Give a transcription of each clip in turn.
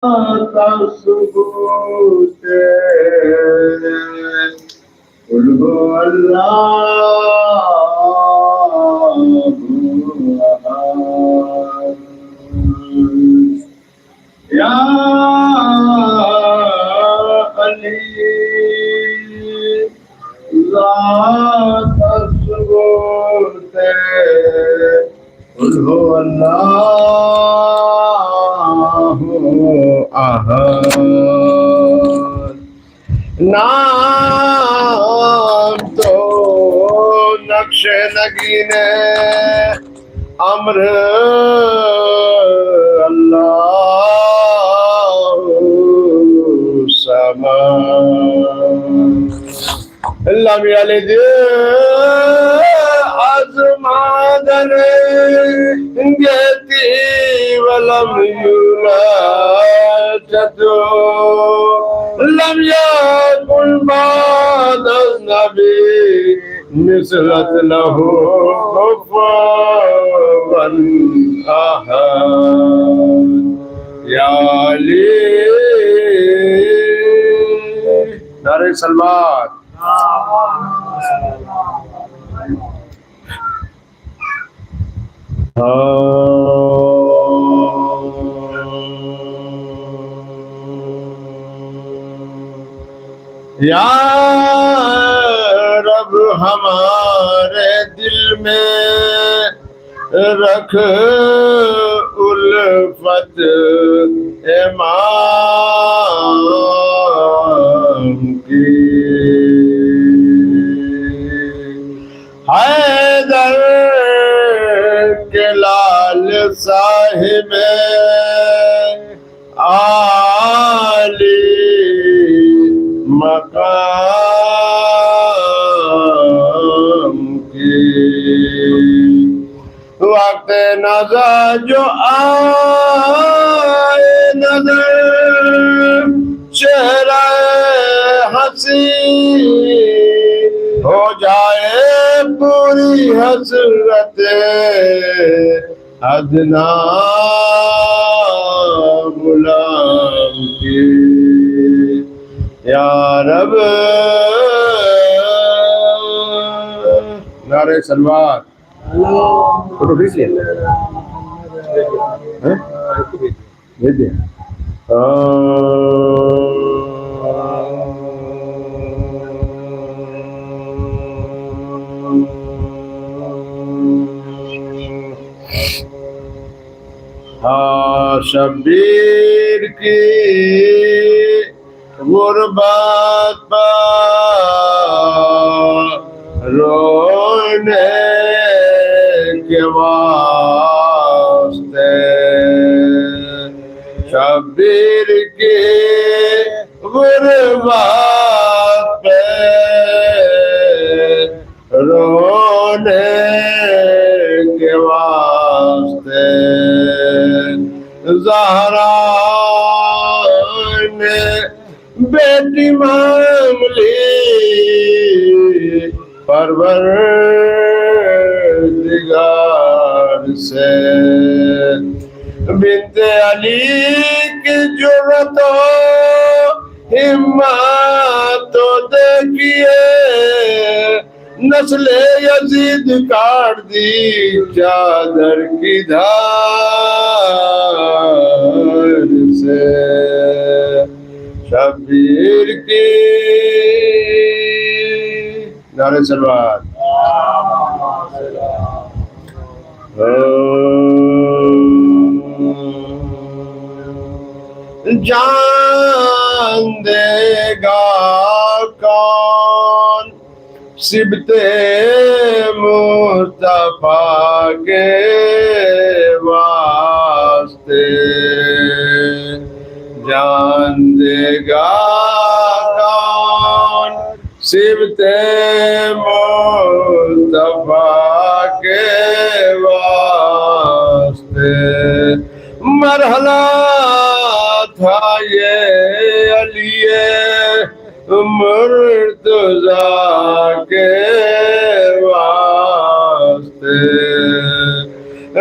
تصبوت قل هو الله أحد يا علي لا تصبوت قل هو الله أحد نام تو نقش نگینے امر اللہ سما لم یلد ازمادن گیتی ولم یولد لم یکن بعد النبی مثلت له كفوا احد یا علی نعرہ سلوات یا رب ہمارے دل میں رکھ الفت امام کی حیدر کے لال صاحب عالی مقام کی وقت نظر جو آئے نظر چہرہ حسین ہو جائے پوری حسرت ادنا غلام کی یا رب نعرہ سلوات فوٹو کھینچ لیا بھیج دیا شبیر کی غربت پر رونے کے واسطے شبیر کی غربت پر رونے کے واسطے زہرا نے بیٹی مانگ لی پروردگار سے بنت علی کی جرأت و ہمت تو دیکھیے نسل یزید کاٹ دی چادر کی دھار سے شبیر کی نعرہ سلوات جان دے گا کون صبت مصطفیٰ کے واسطے جان دے گا کون صبت مصطفیٰ کے واسطے مرحلہ تھا یہ علی مرتضیٰ کے واسطے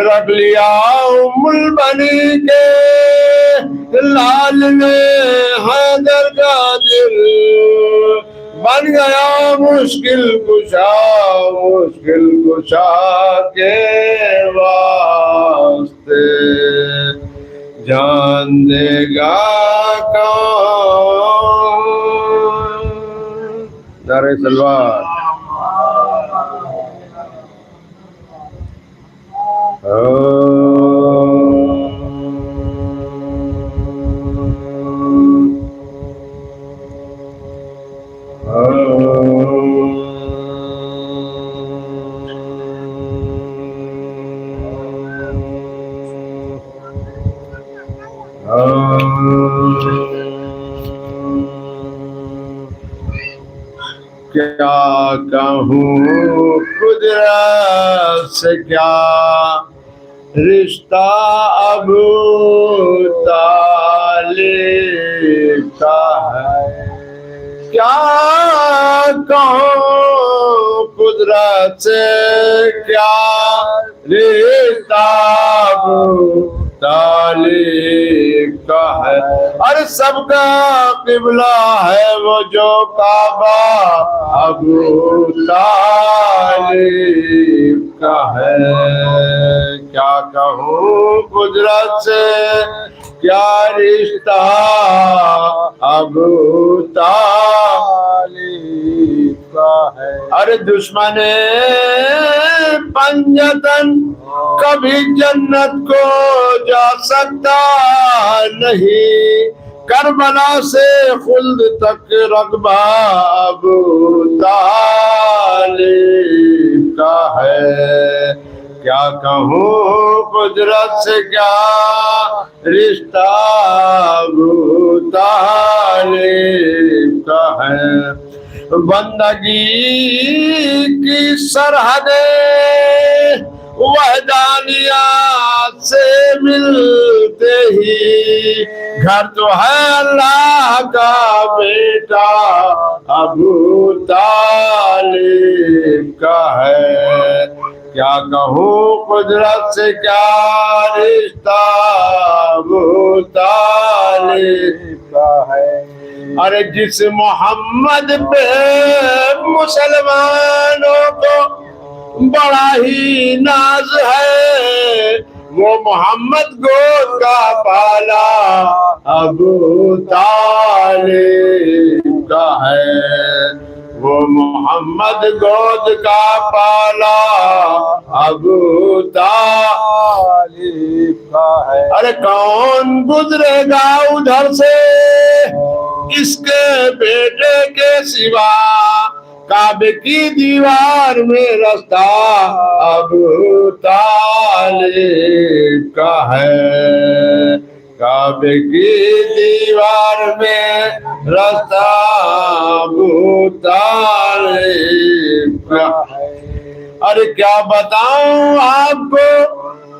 رکھ لیا ام البنی کے لال نے حیدر کا دل بن گیا مشکل کشا کے واسطے جان دے گا کون نعرہ تلوار کیا کہوں قدرت سے کیا رشتہ ابو طالب کا ہے کیا کہوں قدرت سے کیا رشتہ ابو طالب کا ہے اور سب کا قبلہ ہے وہ جو کعبہ ابو طالب کا ہے کیا کہوں قدرت سے کیا رشتہ ابو طالب کا ہے ارے دشمن پنجتن کبھی جنت کو جا سکتا نہیں کربلا سے خلد تک رقبہ ابو طالب کا ہے کیا کہوں قدرت سے کیا رشتہ ابو طالب کا ہے بندگی کی سرحدیں وحدانیات سے ملتے ہی گھر تو ہے اللہ کا بیٹا ابو طالب کا ہے کیا کہوں قدرت سے کیا رشتہ ابو طالب کا ہے ارے جس محمد پہ مسلمانوں کو بڑا ہی ناز ہے وہ محمد گود کا پالا ابو طالب کا ہے وہ محمد گود کا پالا ابو طالب کا ہے ارے کون گزرے گا ادھر سے اس کے بیٹے کے سوا کعبے کی دیوار میں رستہ ابو طالب کا ہے کعبے کی دیوار میں رستہ ابو طالب کا ہے ارے کیا بتاؤں آپ کو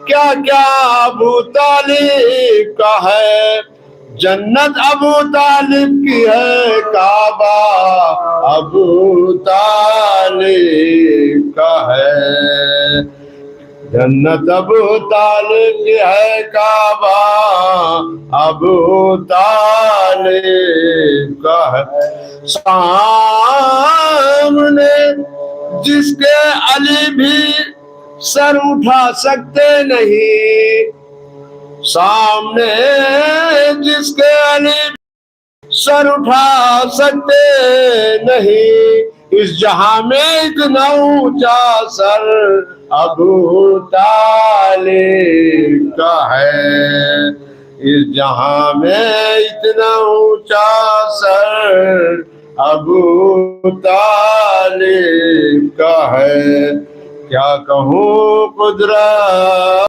کیا کیا ابو طالب کا ہے جنت ابو طالب کی ہے کعبہ ابو طالب کا ہے جنت ابو طالب کی ہے کعبہ ابو طالب کا ہے سامنے جس کے علی بھی سر اٹھا سکتے نہیں سامنے جس کے علی سر اٹھا سکتے نہیں اس جہاں میں اتنا اونچا سر ابو طالب کا ہے اس جہاں میں اتنا اونچا سر ابو طالب کا ہے کیا کہوں قدرت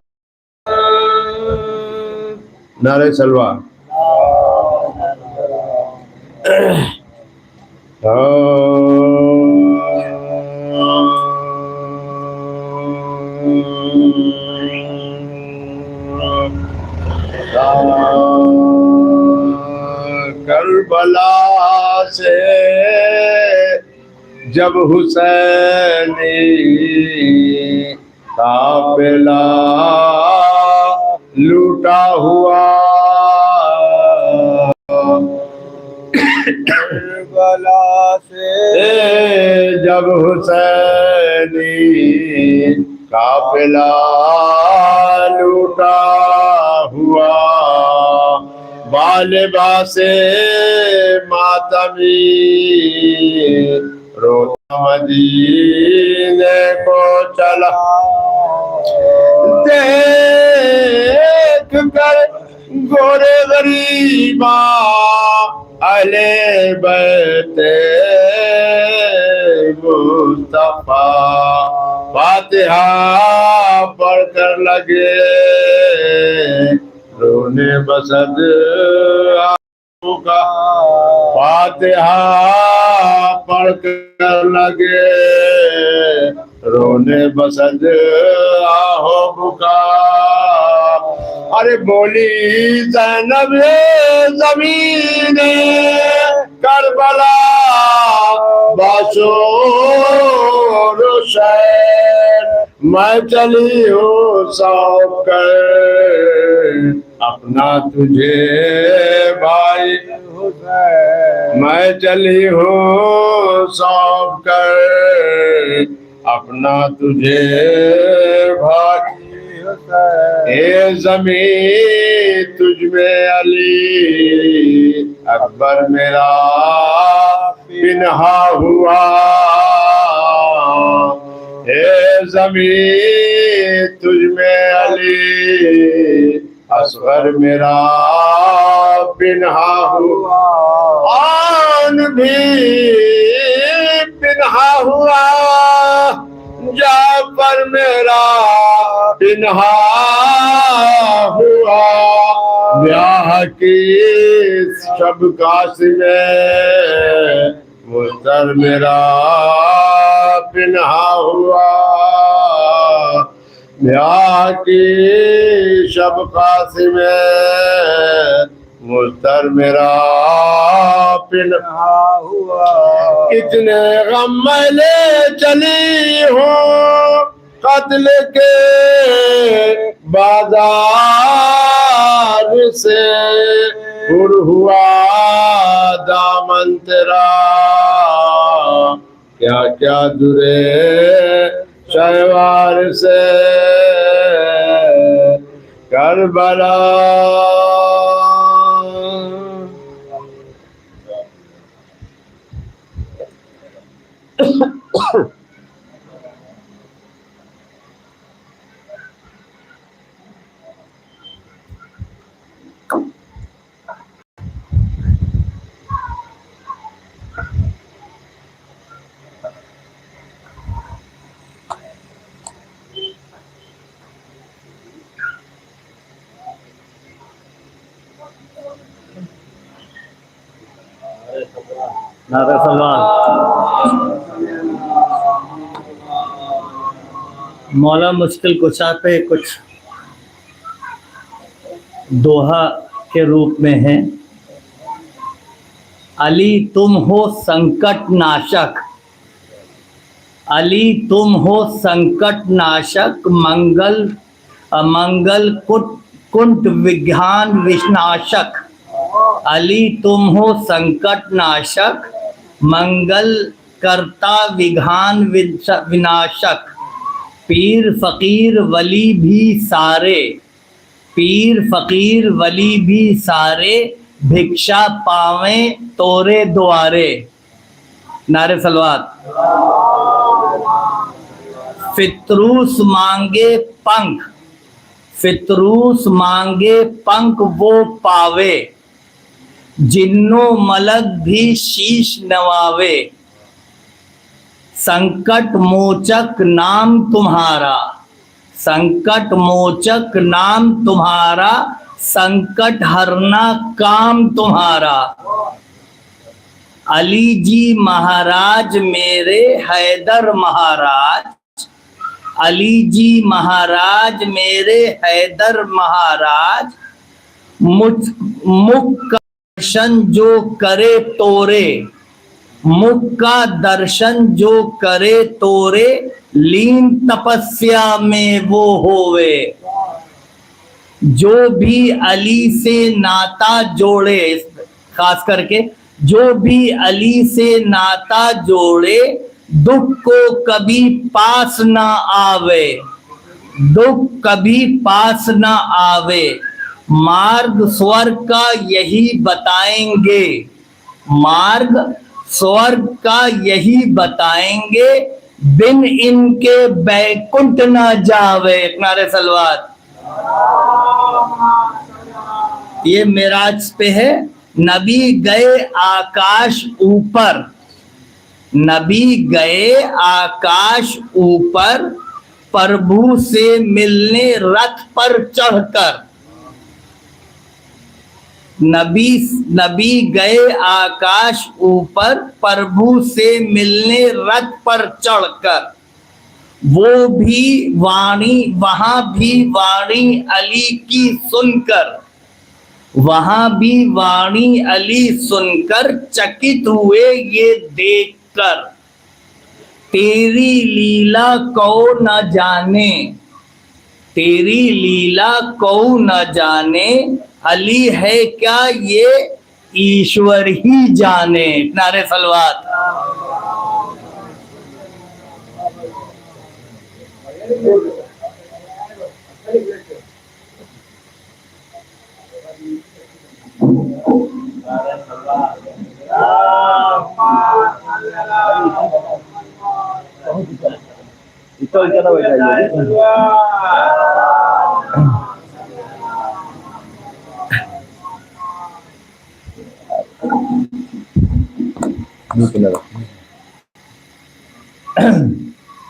نعرہ سلوار کربلا سے جب حسینی قافلہ لوٹا ہوا کربلا سے جب حسینی قافلہ لوٹا ہوا، بالباس ماتمی روتا مدینے کو چلا، دیکھ کر گورے غریباں اہل بیت مصطفیٰ، فاتحہ پڑھ کر لگے رونے بسد آنکھوں کا، فاتحہ پڑھ کر لگے رونے بسد آہو بکا۔ ارے بولی زینب زمین کربلا باشور حسین، میں چلی ہوں سونپ کر اپنا تجھے بھائی حسین، میں چلی ہوں سونپ کر اپنا تجھے بھائی حسین، اے زمین تجھ میں علی اکبر میرا پنہا ہوا، اے زمین تجھ میں علی اصغر میرا پنہا ہوا، آن بھی پنہا ہوا، جعفر میرا پنہا ہوا، بیاہ کی شب قاسم مضطر میرا پنہا ہوا، بیاہ کی شب قاسم مضطر میرا پنہا ہوا، کتنے غم میں لے چلی ہوں قتل کے بازار سے، پر ہوا دامن تیرا کیا کیا درے شہوار سے، کربلا نعرہ سلمان۔ مولا مشکل کشا پہ کچھ دوہا کے روپ میں ہے، علی تم ہو سنکٹ ناشک، علی تم ہو سنکٹ ناشک، منگل کنٹ وگھان وشناشک، علی تم ہو سنکٹ ناشک، منگل کرتا وگھان وناشک، پیر فقیر ولی بھی سارے، پیر فقیر ولی بھی سارے، بھکشا پاویں تورے دوارے، نعرے صلوات۔ فتروس مانگے پنکھ، فتروس مانگے پنکھ وہ پاوے، جنو ملک بھی شیش نواوے، سنکٹ موچک نام تمہارا، سنکٹ موچک نام تمہارا، سنکٹ ہرنا کام تمہارا، علی جی مہاراج میرے حیدر مہاراج، علی جی مہاراج میرے حیدر مہاراج، مکھ کا درشن جو کرے تورے، مکھ کا درشن جو کرے تورے، لین تپسیا میں وہ ہوئے، جو بھی علی سے ناتا جوڑے، خاص کر کے جو بھی علی سے ناتا جوڑے دکھ کو کبھی پاس نہ آوے، دکھ کبھی پاس نہ آوے، مارگ سورگ کا یہی بتائیں گے، مارگ سورگ کا یہی بتائیں گے، بن ان کے بیکنٹ نہ جاوے۔ نعرہ صلوات۔ یہ معراج پہ ہے، نبی گئے آکاش اوپر، نبی گئے آکاش اوپر، پربھو سے ملنے رتھ پر چڑھ کر، نبی گئے آکاش اوپر، پربھو سے ملنے رتھ پر چڑھ کر، وہ بھی وانی وہاں بھی وانی علی کی سن کر، وہاں بھی وانی علی سن کر چکت ہوئے یہ دیکھ کر، تیری لیلا کو نہ جانے، تیری لیلا کو نہ جانے، علی ہے کیا یہ ایشور ہی جانے۔ نعرہ صلوات۔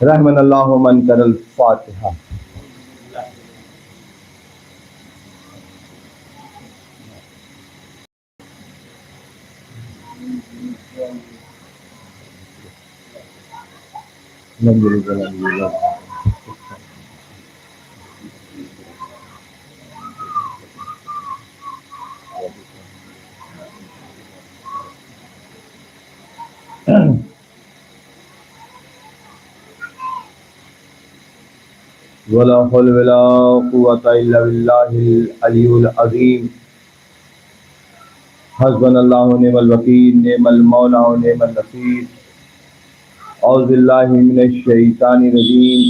رحمن اللہ من کر الفاتحہ۔ ولا حول ولا قوة إلا بالله العلي العظيم۔ حسبنا الله ونعم الوكيل، نعم المولى ونعم النصير۔ أعوذ بالله من الشيطان الرجيم،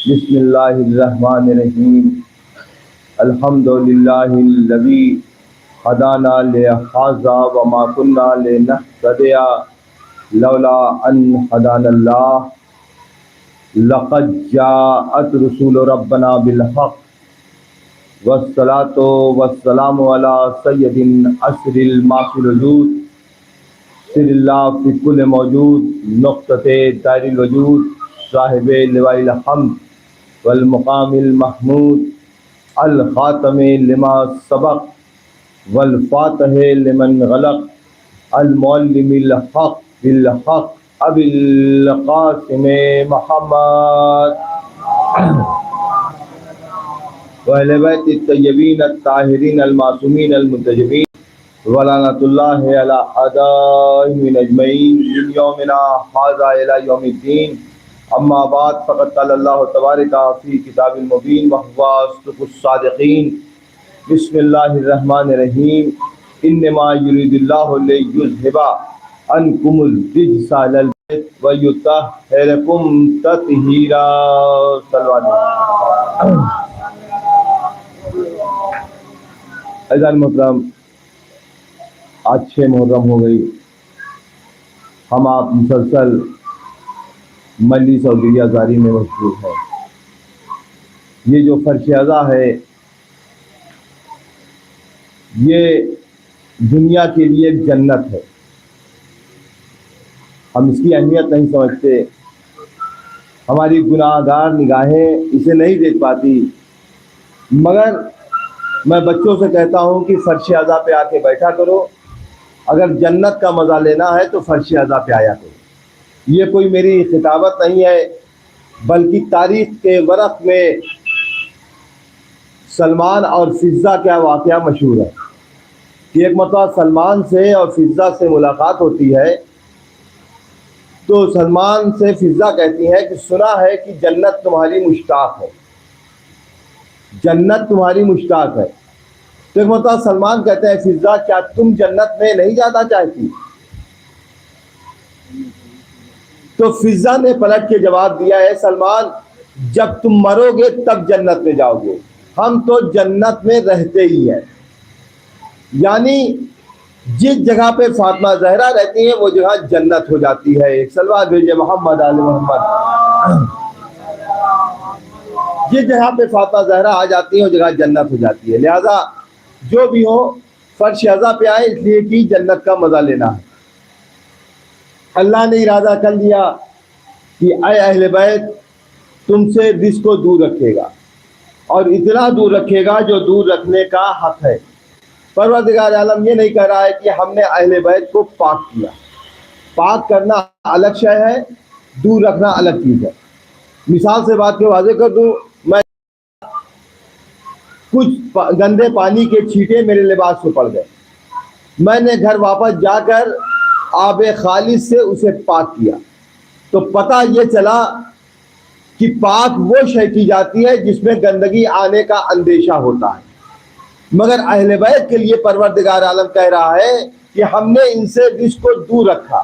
بسم الله الرحمن الرحيم۔ الحمد لله الذي هدانا لهذا وما كنا لنهتدي لولا أن هدانا الله، لقد جاءت رسول ربنا بالحق، والصلاة والسلام على سید العصر المعصر الوجود، سر اللہ فی کل موجود، نقطۃ دائر الوجود، صاحب لواء الحمد والمقام المحمود، الخاتم لما سبق والفاتح لمن غلق، المعلم الحق بالحق ابی القاسم محمد واہل بیت الطیبین الطاہرین المعصومین المنتجبین، ولعنۃ اللہ علی اعدائہم اجمعین من یومنا ھذا الی یوم الدین۔ اما بعد، فقد قال اللہ تبارک فی کتاب المبین وهو اصدق الصادقین۔ بسم اللہ الرحمن الرحیم۔ انما یرید اللہ لیذھب عنکم الرجس اہل البیت ویطہرکم تطہیرا۔ صلوات۔ عزیزان محترم، آج 6 محرم ہو گئی، ہم آپ مسلسل مجلس اور گریہ زاری میں مشغول ہیں۔ یہ جو فرش اعضا ہے، یہ دنیا کے لیے ایک جنت ہے۔ ہم اس کی اہمیت نہیں سمجھتے، ہماری گناہ گار نگاہیں اسے نہیں دیکھ پاتی، مگر میں بچوں سے کہتا ہوں کہ فرش اعضا پہ آ کے بیٹھا کرو، اگر جنت کا مزہ لینا ہے تو فرش اعضا پہ آیا کرو۔ یہ کوئی میری خطابت نہیں ہے، بلکہ تاریخ کے ورق میں سلمان اور فضہ کا واقعہ مشہور ہے کہ ایک مرتبہ سلمان سے اور فضہ سے ملاقات ہوتی ہے، تو سلمان سے فضہ کہتی ہے کہ سنا ہے کہ جنت تمہاری مشتاق ہے، جنت تمہاری مشتاق ہے۔ تو ایک مرتبہ سلمان کہتے ہیں فضا کیا تم جنت میں نہیں جانا چاہتی؟ تو فضا نے پلٹ کے جواب دیا ہے سلمان جب تم مرو گے تب جنت میں جاؤ گے، ہم تو جنت میں رہتے ہی ہیں۔ یعنی جس جگہ پہ فاطمہ زہرا رہتی ہیں وہ جگہ جنت ہو جاتی ہے۔ ایک صلوات بھیجئے محمد آل محمد۔ جس جگہ پہ فاطمہ زہرا آ جاتی ہیں وہ جگہ جنت ہو جاتی ہے۔ لہذا جو بھی ہو فرش ازا پہ آئے اس لیے کہ جنت کا مزہ لینا ہے۔ اللہ نے ارادہ کر لیا کہ اے اہل بیت تم سے رزق کو دور رکھے گا، اور اتنا دور رکھے گا جو دور رکھنے کا حق ہے۔ پروردگار عالم یہ نہیں کہہ رہا ہے کہ ہم نے اہل بیت کو پاک کیا۔ پاک کرنا الگ شے ہے، دور رکھنا الگ چیز ہے۔ مثال سے بات کو واضح کر دوں، میں کچھ گندے پانی کے چھینٹے میرے لباس پہ پڑ گئے، میں نے گھر واپس جا کر آب خالص سے اسے پاک کیا، تو پتہ یہ چلا کہ پاک وہ شے کی جاتی ہے جس میں گندگی آنے کا اندیشہ ہوتا ہے۔ مگر اہل بیت کے لیے پروردگار عالم کہہ رہا ہے کہ ہم نے ان سے رزق کو دور رکھا،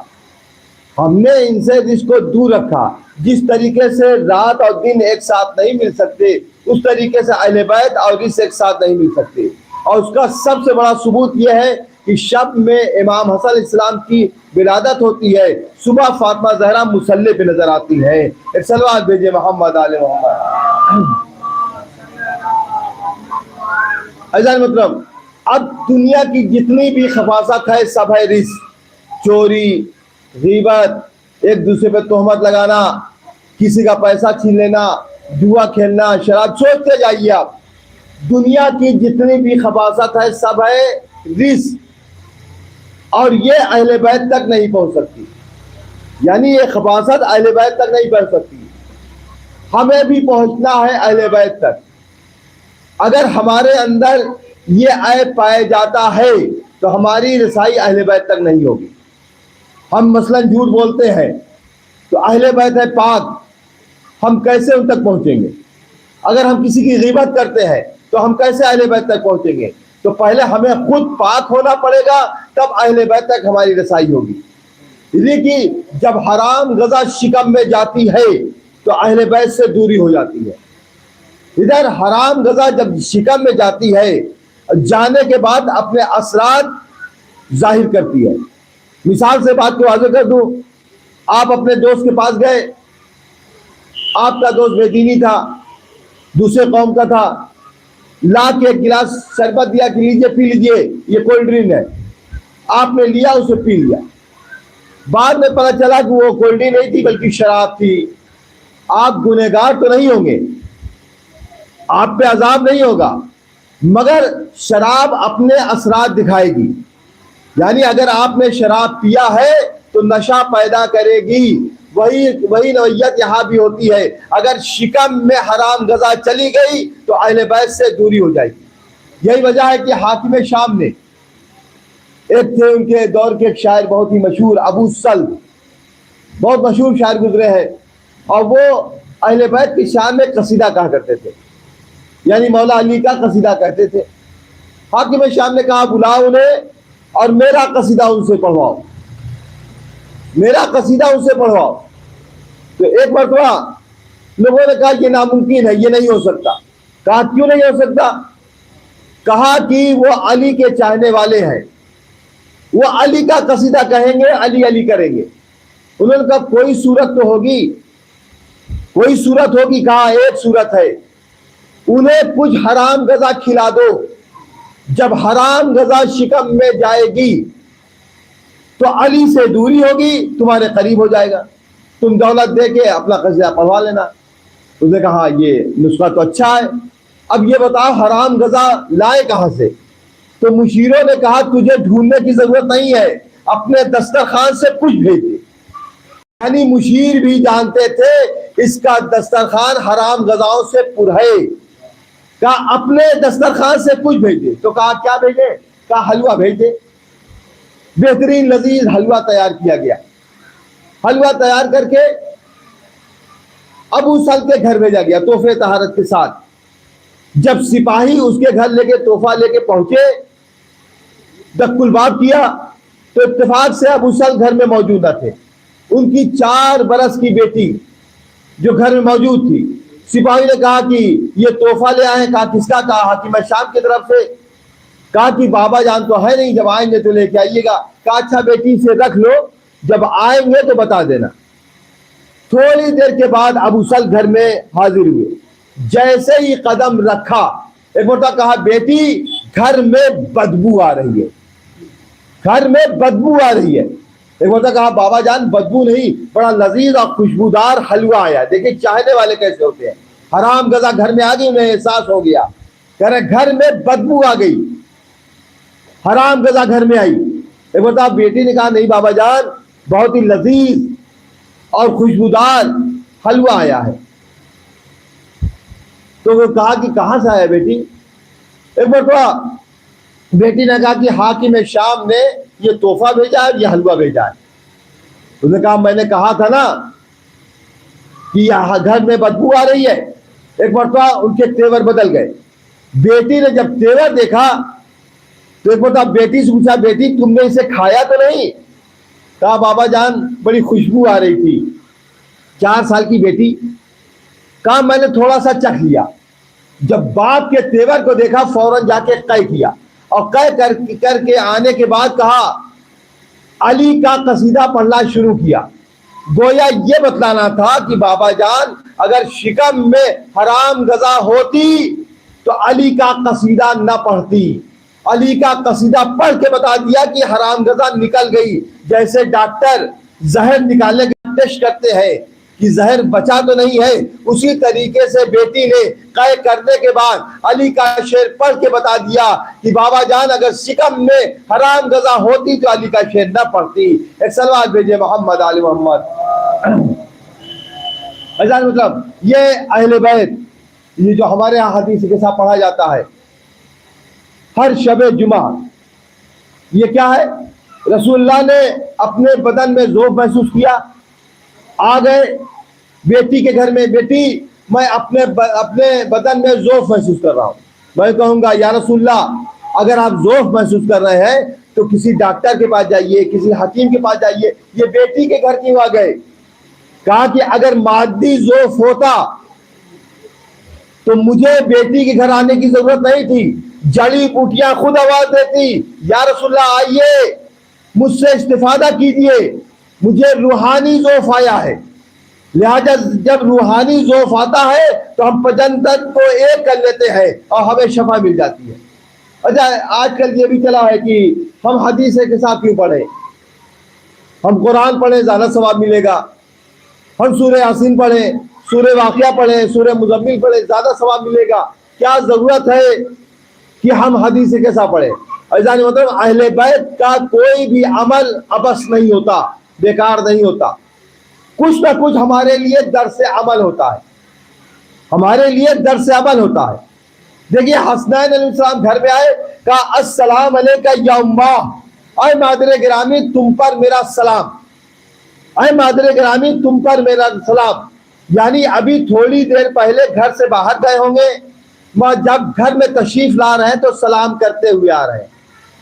ہم نے ان سے رزق کو دور رکھا۔ جس طریقے سے رات اور دن ایک ساتھ نہیں مل سکتے اس طریقے سے اہل بیت اور رزق ایک ساتھ نہیں مل سکتے۔ اور اس کا سب سے بڑا ثبوت یہ ہے کہ شب میں امام حسن علیہ السلام کی ولادت ہوتی ہے، صبح فاطمہ زہرا مصلی پہ نظر آتی ہے۔ ایک صلوات بھیجئے محمد آل محمد۔ ایسا مطلب اب دنیا کی جتنی بھی خباثت ہے سب ہے رزق، چوری، غیبت، ایک دوسرے پہ تہمت لگانا، کسی کا پیسہ چھین لینا، جوا کھیلنا، شراب۔ سوچتے جائیے آپ دنیا کی جتنی بھی خباثت ہے سب ہے رزق، اور یہ اہل بیت تک نہیں پہنچ سکتی۔ یعنی یہ خباثت اہل بیت تک نہیں پہنچ سکتی، ہمیں بھی پہنچنا ہے اہل بیت تک۔ اگر ہمارے اندر یہ عیب پایا جاتا ہے تو ہماری رسائی اہل بیت تک نہیں ہوگی۔ ہم مثلا جھوٹ بولتے ہیں تو اہل بیت ہے پاک، ہم کیسے ان تک پہنچیں گے؟ اگر ہم کسی کی غیبت کرتے ہیں تو ہم کیسے اہل بیت تک پہنچیں گے؟ تو پہلے ہمیں خود پاک ہونا پڑے گا تب اہل بیت تک ہماری رسائی ہوگی۔ لیکن جب حرام غذا شکم میں جاتی ہے تو اہل بیت سے دوری ہو جاتی ہے۔ ادھر حرام غذا جب شکم میں جاتی ہے جانے کے بعد اپنے اثرات ظاہر کرتی ہے۔ مثال سے بات کو واضح کر دوں، آپ اپنے دوست کے پاس گئے، آپ کا دوست بے دینی تھا، دوسرے قوم کا تھا، لا کے ایک گلاس شربت دیا کہ لیجئے پی لیجئے، یہ کولڈ ڈرنک ہے، آپ نے لیا، اسے پی لیا۔ بعد میں پتہ چلا کہ وہ کولڈ ڈرنک نہیں تھی بلکہ شراب تھی۔ آپ گنہگار تو نہیں ہوں گے، آپ پہ عذاب نہیں ہوگا، مگر شراب اپنے اثرات دکھائے گی۔ یعنی اگر آپ نے شراب پیا ہے تو نشہ پیدا کرے گی۔ وہی نوعیت یہاں بھی ہوتی ہے، اگر شکم میں حرام غذا چلی گئی تو اہل بیت سے دوری ہو جائے گی۔ یہی وجہ ہے کہ حاکم شام نے، ایک تھے ان کے دور کے ایک شاعر بہت ہی مشہور، ابو سلم، بہت مشہور شاعر گزرے ہیں، اور وہ اہل بیت کی شان میں قصیدہ کہا کرتے تھے، یعنی مولا علی کا قصیدہ کہتے تھے۔ حاکم شام نے کہا بلاؤ انہیں اور میرا قصیدہ ان سے پڑھواؤ، میرا قصیدہ ان سے پڑھواؤ۔ تو ایک مرتبہ لوگوں نے کہا یہ ناممکن ہے، یہ نہیں ہو سکتا۔ کہا کیوں نہیں ہو سکتا؟ کہا کہ وہ علی کے چاہنے والے ہیں، وہ علی کا قصیدہ کہیں گے، علی علی کریں گے۔ انہوں نے کہا کوئی صورت تو ہوگی، کوئی صورت ہوگی۔ کہا ایک صورت ہے، انہیں کچھ حرام غذا کھلا دو، جب حرام غذا شکم میں جائے گی تو علی سے دوری ہوگی، تمہارے قریب ہو جائے گا، تم دولت دے کے اپنا قصیدہ پڑھوا لینا۔ اس نے کہا یہ نسخہ تو اچھا ہے، اب یہ بتاؤ حرام غذا لائے کہاں سے؟ تو مشیروں نے کہا تجھے ڈھونڈنے کی ضرورت نہیں ہے، اپنے دسترخوان سے کچھ بھیج دے۔ یعنی مشیر بھی جانتے تھے اس کا دسترخوان حرام غذاؤں سے پر ہے۔ کہا اپنے دسترخوان سے کچھ بھیج دے۔ تو کہا کیا بھیجے؟ کہا حلوہ بھیج دے۔ بہترین لذیذ حلوہ تیار کیا گیا۔ حلوہ تیار کر کے ابو سلم کے گھر بھیجا گیا تحفے طہارت کے ساتھ۔ جب سپاہی اس کے گھر لے کے تحفہ لے کے پہنچے، دق الباب کیا تو اتفاق سے ابو سہل گھر میں موجود نہ تھے. ان کی 4 برس کی بیٹی جو گھر میں موجود تھی. سپاہی نے کہا کہ یہ تحفہ لے آئے. کہا کس کا؟ کہا حاکم شام کی طرف سے. کہا کہ بابا جان تو ہے نہیں، جب آئیں گے تو لے کے آئیے گا. کہا اچھا بیٹی سے رکھ لو، جب آئیں گے تو بتا دینا. تھوڑی دیر کے بعد ابو سہل گھر میں حاضر ہوئے. جیسے ہی قدم رکھا، ایک مرتبہ کہا بیٹی گھر میں بدبو آ رہی ہے، گھر میں بدبو آ رہی ہے. ایک مرتبہ کہا بابا جان بدبو نہیں، بڑا لذیذ اور خوشبودار حلوہ آیا. دیکھیں چاہنے والے کیسے ہوتے ہیں. حرام غذا گھر میں آ گئی، انہیں احساس ہو گیا. کہہ رہے گھر میں بدبو آ گئی، حرام غذا گھر میں آئی. ایک مرتبہ بیٹی نے کہا نہیں بابا جان، بہت ہی لذیذ اور خوشبودار حلوہ آیا ہے. تو وہ کہا کہ کہاں سے آیا بیٹی؟ ایک مرتبہ بیٹی نے کہا کہ حاکم شام نے یہ تحفہ بھیجا ہے، یہ حلوہ بھیجا ہے. اس نے کہا میں نے کہا تھا نا کہ یہاں گھر میں بدبو آ رہی ہے. ایک مرتبہ ان کے تیور بدل گئے. بیٹی نے جب تیور دیکھا تو ایک مرتبہ بیٹی سے پوچھا بیٹی تم نے اسے کھایا تو نہیں؟ کہا بابا جان بڑی خوشبو آ رہی تھی. 4 سال کی بیٹی. کہا میں نے تھوڑا سا چکھ لیا. جب باپ کے تیور کو دیکھا فوراً جا کے قے کیا، اور قے کر کے آنے کے بعد کہا علی کا قصیدہ پڑھنا شروع کیا. گویا یہ بتلانا تھا کہ بابا جان اگر شکم میں حرام غذا ہوتی تو علی کا قصیدہ نہ پڑھتی. علی کا قصیدہ پڑھ کے بتا دیا کہ حرام غذا نکل گئی. جیسے ڈاکٹر زہر نکالنے کا ٹیسٹ کرتے ہیں کہ زہر بچا تو نہیں ہے، اسی طریقے سے بیٹی نے قے کرنے کے بعد علی کا شعر پڑھ کے بتا دیا کہ بابا جان اگر شکم میں حرام غذا ہوتی تو علی کا شعر نہ پڑھتی. ایک سلوات بھیجے محمد علی محمد. مطلب یہ اہل بیت، یہ جو ہمارے یہاں حدیث کے ساتھ پڑھا جاتا ہے ہر شب جمعہ، یہ کیا ہے؟ رسول اللہ نے اپنے بدن میں ذوق محسوس کیا، آ گئے بیٹی کے گھر میں. بیٹی میں اپنے بدن میں ذوق محسوس کر رہا ہوں. میں کہوں گا یا رسول اللہ اگر آپ ذوق محسوس کر رہے ہیں تو کسی ڈاکٹر کے پاس جائیے، کسی حکیم کے پاس جائیے. یہ بیٹی کے گھر کیوں آ گئے؟ کہا کہ اگر مادی ذوق ہوتا تو مجھے بیٹی کے گھر آنے کی ضرورت نہیں تھی. جڑی بوٹیاں خود آواز دیتی یا رسول اللہ آئیے مجھ سے استفادہ کیجئے، مجھے روحانی ذوق آیا ہے. لہذا جب روحانی ذوق آتا ہے تو ہم پجندن کو ایک کر لیتے ہیں اور ہمیں شفا مل جاتی ہے. اچھا آج کل یہ بھی چلا ہے کہ ہم حدیث کے ساتھ کیوں پڑھیں؟ ہم قرآن پڑھیں زیادہ ثواب ملے گا، ہم سورہ یاسین پڑھیں، سورہ واقعہ پڑھیں، سورہ مزمل پڑھیں، زیادہ ثواب ملے گا. کیا ضرورت ہے کہ ہم حدیث کے ساتھ پڑھیں؟ مطلب اہل بیت کا کوئی بھی عمل ابس نہیں ہوتا، بیکار نہیں ہوتا. کچھ نہ کچھ ہمارے لیے درس عمل ہوتا ہے، ہمارے لیے درس عمل ہوتا ہے. دیکھیے حسنین علیہ السلام گھر میں آئے، کہا السلام علیکہ یا امہ، اے مادر گرامی تم پر میرا سلام، اے مادر گرامی تم پر میرا سلام. یعنی ابھی تھوڑی دیر پہلے گھر سے باہر گئے ہوں گے، جب گھر میں تشریف لا رہے ہیں تو سلام کرتے ہوئے آ رہے ہیں.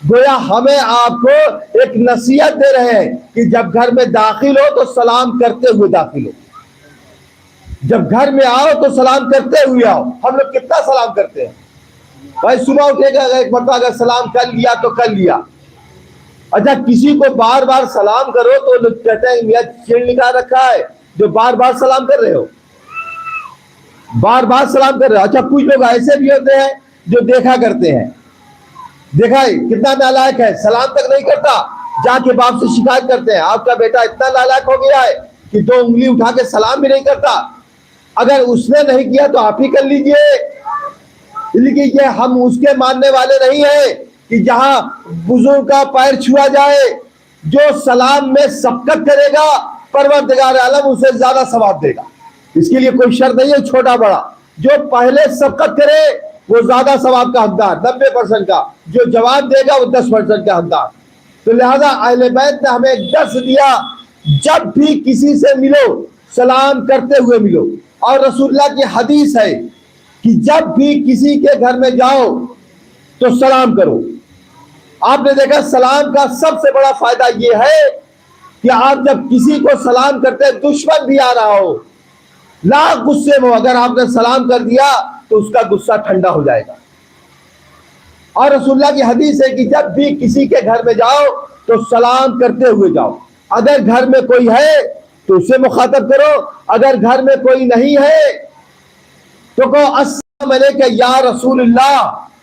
گویا ہمیں آپ کو ایک نصیحت دے رہے ہیں کہ جب گھر میں داخل ہو تو سلام کرتے ہوئے داخل ہو، جب گھر میں آؤ تو سلام کرتے ہوئے آؤ. ہم لوگ کتنا سلام کرتے ہیں بھائی؟ صبح اٹھے گا ایک مرتبہ اگر سلام کر لیا تو کر لیا. اچھا کسی کو بار بار سلام کرو تو لوگ کہتے ہیں میاں چڑ نکال رکھا ہے جو بار بار سلام کر رہے ہو، بار بار سلام کر رہے ہو. اچھا کچھ لوگ ایسے بھی ہوتے ہیں جو دیکھا کرتے ہیں، دیکھا کتنا نالائق ہے، سلام تک نہیں کرتا، جا کے باپ سے شکایت کرتے ہیں آپ کا بیٹا اتنا نالائق ہو گیا ہے کہ 2 انگلی اٹھا کے سلام بھی نہیں کرتا. اگر اس نے نہیں کیا تو آپ ہی کر لیجئے. لیکن یہ ہم اس کے ماننے والے نہیں ہیں کہ جہاں بزرگ کا پیر چھوا جائے، جو سلام میں سبقت کرے گا پروردگار عالم اسے زیادہ ثواب دے گا. اس کے لیے کوئی شرط نہیں ہے چھوٹا بڑا، جو پہلے سبقت کرے وہ زیادہ ثواب کا حقدار، 90% کا، جو جواب دے گا وہ 10% کا حقدار. تو لہذا اہل بیت نے ہمیں ایک درس دیا، جب بھی کسی سے ملو سلام کرتے ہوئے ملو. اور رسول اللہ کی حدیث ہے کہ جب بھی کسی کے گھر میں جاؤ تو سلام کرو. آپ نے دیکھا سلام کا سب سے بڑا فائدہ یہ ہے کہ آپ جب کسی کو سلام کرتے ہیں, دشمن بھی آ رہا ہو, لاکھ غصے میں, اگر آپ نے سلام کر دیا تو اس کا غصہ ٹھنڈا ہو جائے گا. اور رسول اللہ کی حدیث ہے کہ جب بھی کسی کے گھر میں جاؤ تو سلام کرتے ہوئے جاؤ. اگر گھر میں کوئی ہے تو اسے مخاطب کرو, اگر گھر میں کوئی نہیں ہے تو کہو السلام علیکم یا رسول اللہ,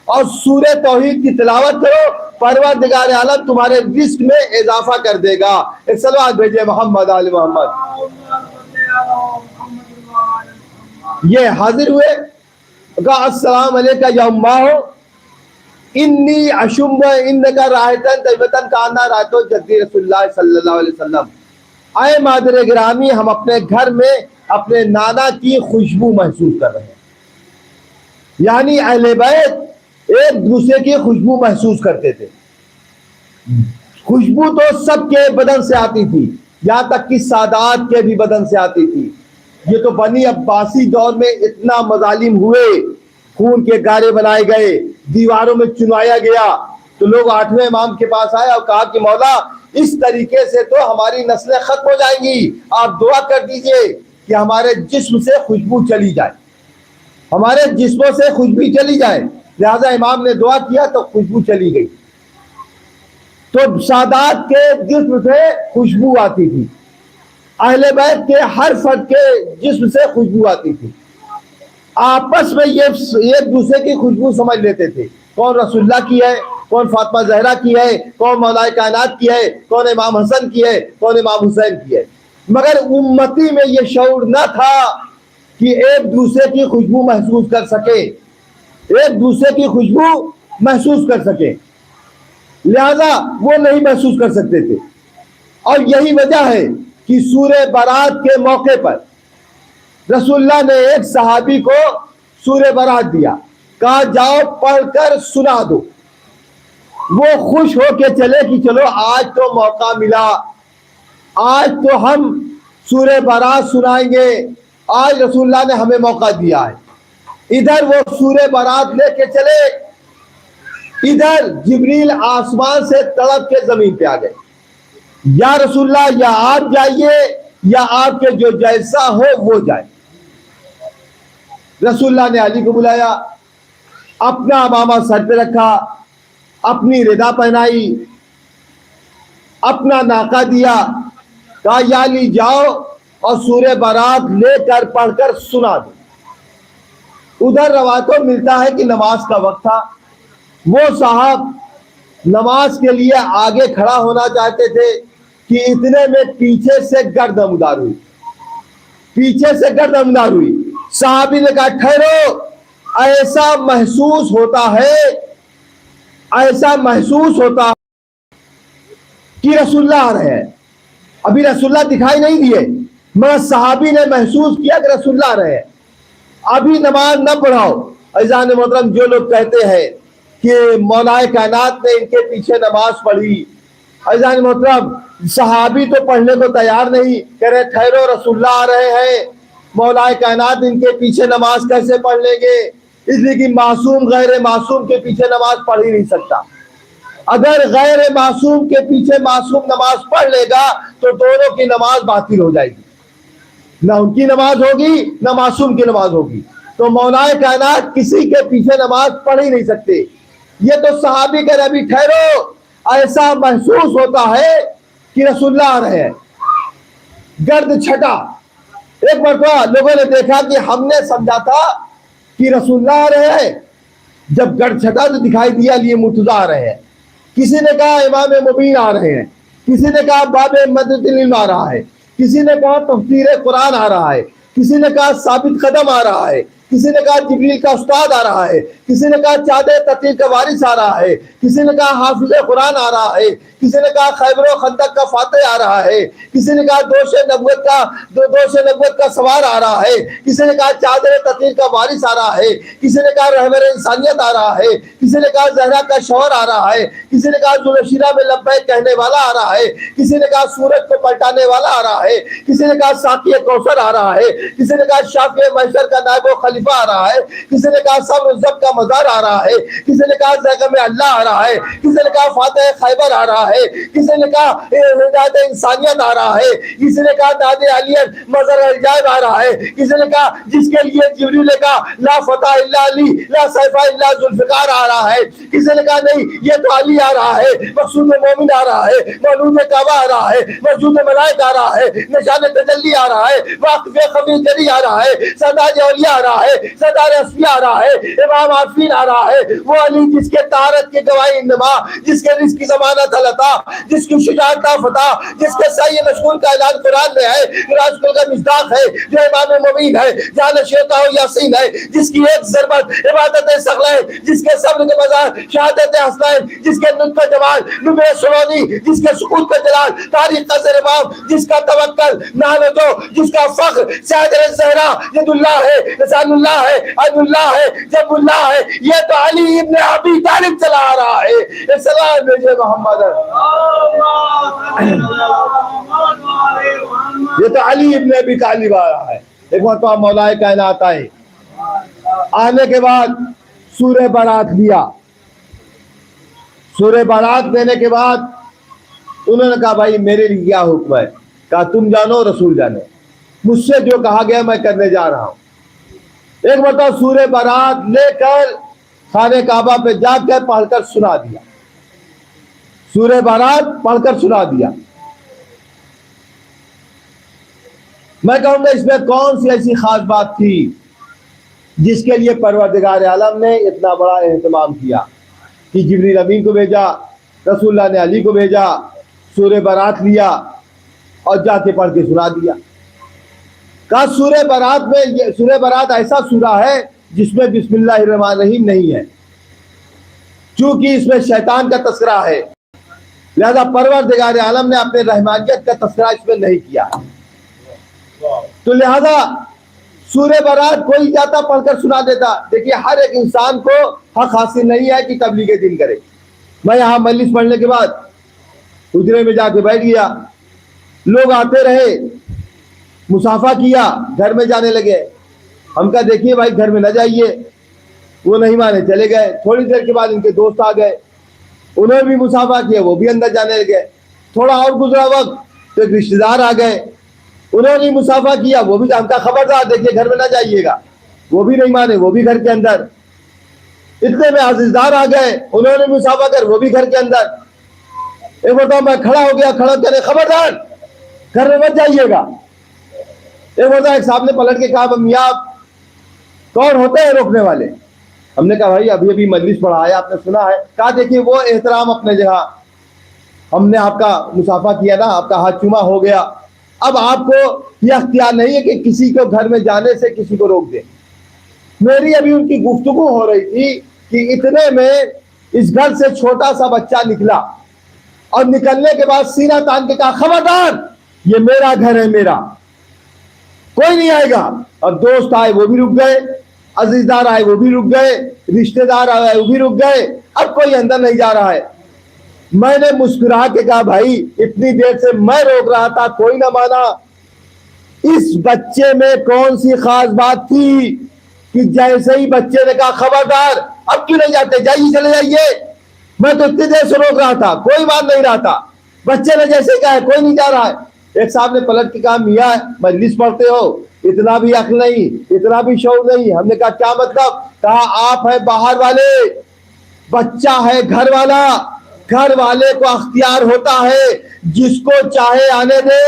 اور سورہ توحید کی تلاوت کرو, پروردگار عالم تمہارے رزق میں اضافہ کر دے گا. ایک صلوات بھیجے محمد آل محمد. یہ حاضر ہوئے, کہا السلام علیکم یا اماں انی اشم انکا راحتن طیبتن کانا راتو جدی رسول اللہ صلی اللہ علیہ وسلم. اے مادر گرامی, ہم اپنے گھر میں اپنے نانا کی خوشبو محسوس کر رہے ہیں. یعنی اہل بیت ایک دوسرے کی خوشبو محسوس کرتے تھے. خوشبو تو سب کے بدن سے آتی تھی, یہاں تک کہ سادات کے بھی بدن سے آتی تھی. یہ تو بنی عباسی دور میں اتنا مظالم ہوئے, خون کے گارے بنائے گئے, دیواروں میں چنوایا گیا, تو لوگ 8ویں امام کے پاس آئے اور کہا کہ مولا اس طریقے سے تو ہماری نسلیں ختم ہو جائیں گی, آپ دعا کر دیجئے کہ ہمارے جسم سے خوشبو چلی جائے, ہمارے جسموں سے خوشبو چلی جائے. لہذا امام نے دعا کیا تو خوشبو چلی گئی. تو سادات کے جسم سے خوشبو آتی تھی, اہل بیت کے ہر فرد کے جسم سے خوشبو آتی تھی. آپس میں یہ ایک دوسرے کی خوشبو سمجھ لیتے تھے, کون رسول اللہ کی ہے, کون فاطمہ زہرا کی ہے, کون مولا کائنات کی ہے, کون امام حسن کی ہے, کون امام حسین کی ہے. مگر امتی میں یہ شعور نہ تھا کہ ایک دوسرے کی خوشبو محسوس کر سکے, ایک دوسرے کی خوشبو محسوس کر سکے. لہذا وہ نہیں محسوس کر سکتے تھے. اور یہی وجہ ہے کہ سورہ برات کے موقع پر رسول اللہ نے ایک صحابی کو سورہ برات دیا, کہا جاؤ پڑھ کر سنا دو. وہ خوش ہو کے چلے کہ چلو آج تو موقع ملا, آج تو ہم سورہ برات سنائیں گے, آج رسول اللہ نے ہمیں موقع دیا ہے. ادھر وہ سورہ برات لے کے چلے, ادھر جبریل آسمان سے تڑپ کے زمین پہ آ گئے. یا رسول اللہ یا آپ جائیے یا آپ کے جو جیسا ہو وہ جائے. رسول اللہ نے علی کو بلایا, اپنا امامہ سر پہ رکھا, اپنی ردا پہنائی, اپنا ناقہ دیا, کہا یا علی جاؤ اور سورہ برات لے کر پڑھ کر سنا دو. ادھر روایتوں ملتا ہے کہ نماز کا وقت تھا. وہ صاحب نماز کے لیے آگے کھڑا ہونا چاہتے تھے کہ اتنے میں پیچھے سے گرد نمودار ہوئی, پیچھے سے گرد نمودار ہوئی. صحابی نے کہا ٹھہرو, ایسا محسوس ہوتا ہے, ایسا محسوس ہوتا کہ رسول اللہ آ رہے ہیں. ابھی رسول اللہ دکھائی نہیں دیے, مگر صحابی نے محسوس کیا کہ رسول اللہ آ رہے ہیں. ابھی نماز نہ پڑھاؤ. عزیزان محترم, جو لوگ کہتے ہیں کہ مولا کائنات نے ان کے پیچھے نماز پڑھی, عزیزان محترم صحابی تو پڑھنے کو تیار نہیں, کہہ رہے ٹھہرو رسول اللہ آ رہے ہیں, مولا کائنات ان کے پیچھے نماز کیسے پڑھ لیں گے, اس لیے کہ معصوم غیر معصوم کے پیچھے نماز پڑھ ہی نہیں سکتا. اگر غیر معصوم کے پیچھے معصوم نماز پڑھ لے گا تو دونوں کی نماز باطل ہو جائے گی, نہ ان کی نماز ہوگی نہ معصوم کی نماز ہوگی. تو مولا کائنات کسی کے پیچھے نماز پڑھ ہی نہیں سکتے. یہ تو صحابی کہہ رہے ابھی ٹھہرو, ایسا محسوس ہوتا ہے کہ رسول اللہ آ رہے ہیں. گرد چھٹا. ایک مرتبہ لوگوں نے دیکھا کہ ہم نے سمجھا تھا کہ رسول اللہ آ رہے ہیں, جب گرد چھٹا تو دکھائی دیا لیے مرتضیٰ آ رہے ہیں. کسی نے کہا امام مبین آ رہے ہیں, کسی نے کہا باب مدد العلم آ رہا ہے, کسی نے کہا تفسیر قرآن آ رہا ہے, کسی نے کہا ثابت قدم آ رہا ہے, کسی نے کہا جبریل کا استاد آ رہا ہے, کسی نے کہا چادر تطہیر کا وارث آ رہا ہے, کسی نے کہا حافظ قرآن آ رہا ہے, کسی نے کہا خیبر و خندق کا فاتح آ رہا ہے, کسی نے کہا دوش نبوت کا سوار آ رہا ہے, کسی نے کہا چادر تطہیر کا وارث آ رہا ہے, کسی نے کہا رہبر انسانیت آ رہا ہے, کسی نے کہا زہرا کا شوہر آ رہا ہے, کسی نے کہا ذوالشیرہ میں لبیک کہنے والا آ رہا ہے, کسی نے کہا سورج کو پلٹانے والا آ رہا ہے, کسی نے کہا ساقی کوثر آ رہا ہے, کسی نے کہا شافع محشر کا نائب و خلیفہ مختلفہ آ رہا ہے، کسی نے کہا صبر و ضبط کا مزار آ رہا ہے، کسی نے کہا زیغم اللہ آ رہا ہے، کسی نے کہا فاتح خیبر آ رہا ہے، کسی نے کہا ہدایت انسانیت آ رہا ہے، کسی نے کہا داد علیت مظہر العجائب آ رہا ہے، کسی نے کہا جس کے لیے جبریل نے کہا لا فتح الا علی لا سیف الا ذوالفقار آ رہا ہے، کسی نے کہا نہیں یہ تو علی آ رہا ہے، مقصود مومن آ رہا ہے، مولود کعبہ آ رہا ہے، مسجود ملائک آ رہا ہے، نشان تجلی آ رہا ہے، واقف خبیر جلی آ رہا ہے، سردار اولیاء آ رہا ہے، سردار اصفیاء آ رہا ہے، امام عارفین آ رہا ہے، وہ علی جس کے طہارت کی گواہی انما، جس کے رزق کی ضمانت عطا، جس کی شجاعت کا فتح، جس کے سعی مشغول کا اعلان قرآن میں ہے، راج کل کا مصداق ہے، جو امام مبین ہے، جان شیطہ و یاسین ہے، جس کی ایک ضربت عبادت ثقلین، جس کے صبر کے مزار شہادت حسنین، جس کے نطق جمال نبی سلونی، جس کے سکوت کا جلال تاریخ کا زر امام، جس کا توکل نالجو، جس کا فخر سید الزہرا ید اللہ ہے، رسال اللہ ہے، عین اللہ ہے، جب اللہ ہے، یہ تو علی ابن ابی طالب چلا آ رہا ہے۔ سلام بھیجے محمد، یہ تو علی ابن ابی طالب آ رہا ہے۔ ایک مرتبہ مولا کائنات آئے، آنے کے بعد سورہ برات لیا، سورہ برات دینے کے بعد انہوں نے کہا بھائی میرے لیے کیا حکم ہے؟ کہا تم جانو رسول جانے، مجھ سے جو کہا گیا میں کرنے جا رہا ہوں۔ ایک مرتبہ سورہ برات لے کر خانہ کعبہ پہ جا کے پڑھ کر سنا دیا، سورہ برات پڑھ کر سنا دیا۔ میں کہوں گا اس میں کون سی ایسی خاص بات تھی جس کے لیے پروردگار عالم نے اتنا بڑا اہتمام کیا کہ جبریل امین کو بھیجا، رسول اللہ نے علی کو بھیجا، سورہ برات لیا اور جا کے پڑھ کے سنا دیا۔ کہا سورہ برات میں، سورہ برات ایسا سورہ ہے جس میں بسم اللہ الرحمن الرحیم نہیں ہے، چونکہ اس میں شیطان کا تذکرہ ہے، لہذا پروردگار عالم نے اپنے رحمانیت کا تذکرہ اس میں نہیں کیا، تو لہذا سورہ برات کوئی جاتا پڑھ کر سنا دیتا۔ دیکھیے ہر ایک انسان کو حق حاصل نہیں ہے کہ تبلیغ دین کرے۔ میں یہاں مجلس پڑھنے کے بعد حجرے میں جا کے بیٹھ گیا، لوگ آتے رہے، مصافحہ کیا، گھر میں جانے لگے، ہم کہا دیکھیے بھائی گھر میں نہ جائیے، وہ نہیں مانے چلے گئے۔ تھوڑی دیر کے بعد ان کے دوست آ گئے، انہوں نے بھی مصافحہ کیا، وہ بھی اندر جانے لگے۔ تھوڑا اور گزرا وقت تو ایک رشتہ دار آ گئے، انہوں نے مصافحہ کیا، وہ بھی جانتا خبردار دیکھیے گھر میں نہ جائیے گا، وہ بھی نہیں مانے، وہ بھی گھر کے اندر۔ اتنے میں عزیزدار آ گئے، انہوں نے مصافحہ کر، وہ بھی گھر کے اندر۔ ایک مرتبہ میں کھڑا ہو گیا، کھڑا کرے خبردار گھر میں مت جائیے گا۔ ایک مرتبہ ایک صاحب نے پلٹ کے کہا میاں کون ہوتے ہیں روکنے والے؟ ہم نے کہا بھائی ابھی ابھی مجلس پڑھا ہے، آپ نے سنا ہے۔ کہا دیکھیے وہ احترام اپنے جگہ، ہم نے آپ کا مصافحہ کیا نا، آپ کا ہاتھ چوما ہو گیا، اب آپ کو یہ اختیار نہیں ہے کہ کسی کو گھر میں جانے سے کسی کو روک دیں۔ میری ابھی ان کی گفتگو ہو رہی تھی کہ اتنے میں اس گھر سے چھوٹا سا بچہ نکلا، اور نکلنے کے بعد سینہ تان کے کہا خبردار یہ میرا گھر ہے، میرا کوئی نہیں آئے گا۔ اور دوست آئے وہ بھی رک گئے، عزیزدار آئے وہ بھی رک گئے، رشتہ دار آئے وہ بھی رک گئے، اب کوئی اندر نہیں جا رہا ہے۔ میں نے مسکرا کے کہا بھائی اتنی دیر سے میں روک رہا تھا کوئی نہ مانا، اس بچے میں کون سی خاص بات تھی کہ جیسے ہی بچے نے کہا خبردار اب کیوں نہیں جاتے، جائیے چلے جائیے، میں تو اتنی دیر سے روک رہا تھا کوئی بات نہیں رہا تھا، بچے نے جیسے کہا ہے کوئی نہیں جا رہا ہے۔ ایک صاحب نے پلٹ کے کہا میاں مجلس پڑھتے ہو، اتنا بھی عقل نہیں، اتنا بھی شعور نہیں۔ ہم نے کہا کیا مطلب؟ کہا آپ ہیں باہر والے، بچہ ہے گھر والا، گھر والے کو اختیار ہوتا ہے جس کو چاہے آنے دے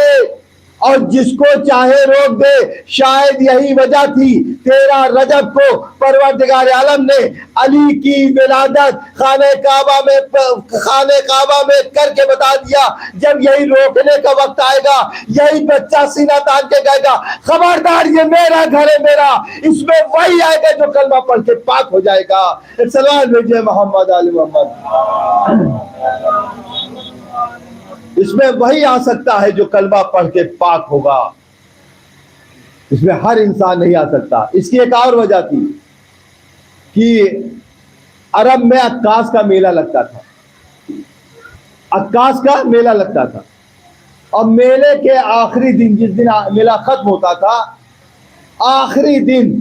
اور جس کو چاہے روک دے۔ شاید یہی وجہ تھی 13 رجب کو پروردگار عالم نے علی کی ولادت خانہ کعبہ میں کر کے بتا دیا جب یہی روکنے کا وقت آئے گا یہی بچہ سینہ تان کے کہے گا خبردار یہ میرا گھر ہے، میرا، اس میں وہی آئے گا جو کلمہ پڑھ کے پاک ہو جائے گا۔ سلام بھیجیے محمد علی محمد۔ اس میں وہی آ سکتا ہے جو کلمہ پڑھ کے پاک ہوگا، اس میں ہر انسان نہیں آ سکتا۔ اس کی ایک اور وجہ تھی کہ عرب میں عکاس کا میلہ لگتا تھا، عکاس کا میلہ لگتا تھا، اور میلے کے آخری دن جس دن میلہ ختم ہوتا تھا، آخری دن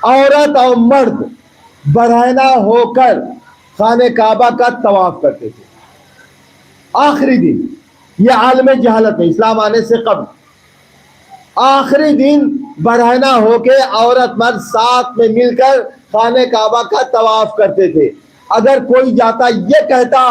عورت اور مرد برہنہ ہو کر خانہ کعبہ کا طواف کرتے تھے. آخری دن، یہ عالم جہالت ہے اسلام آنے سے قبل، آخری دن برہنہ ہو کے عورت مرد ساتھ میں مل کر خانہ کعبہ کا طواف کرتے تھے. اگر کوئی جاتا یہ کہتا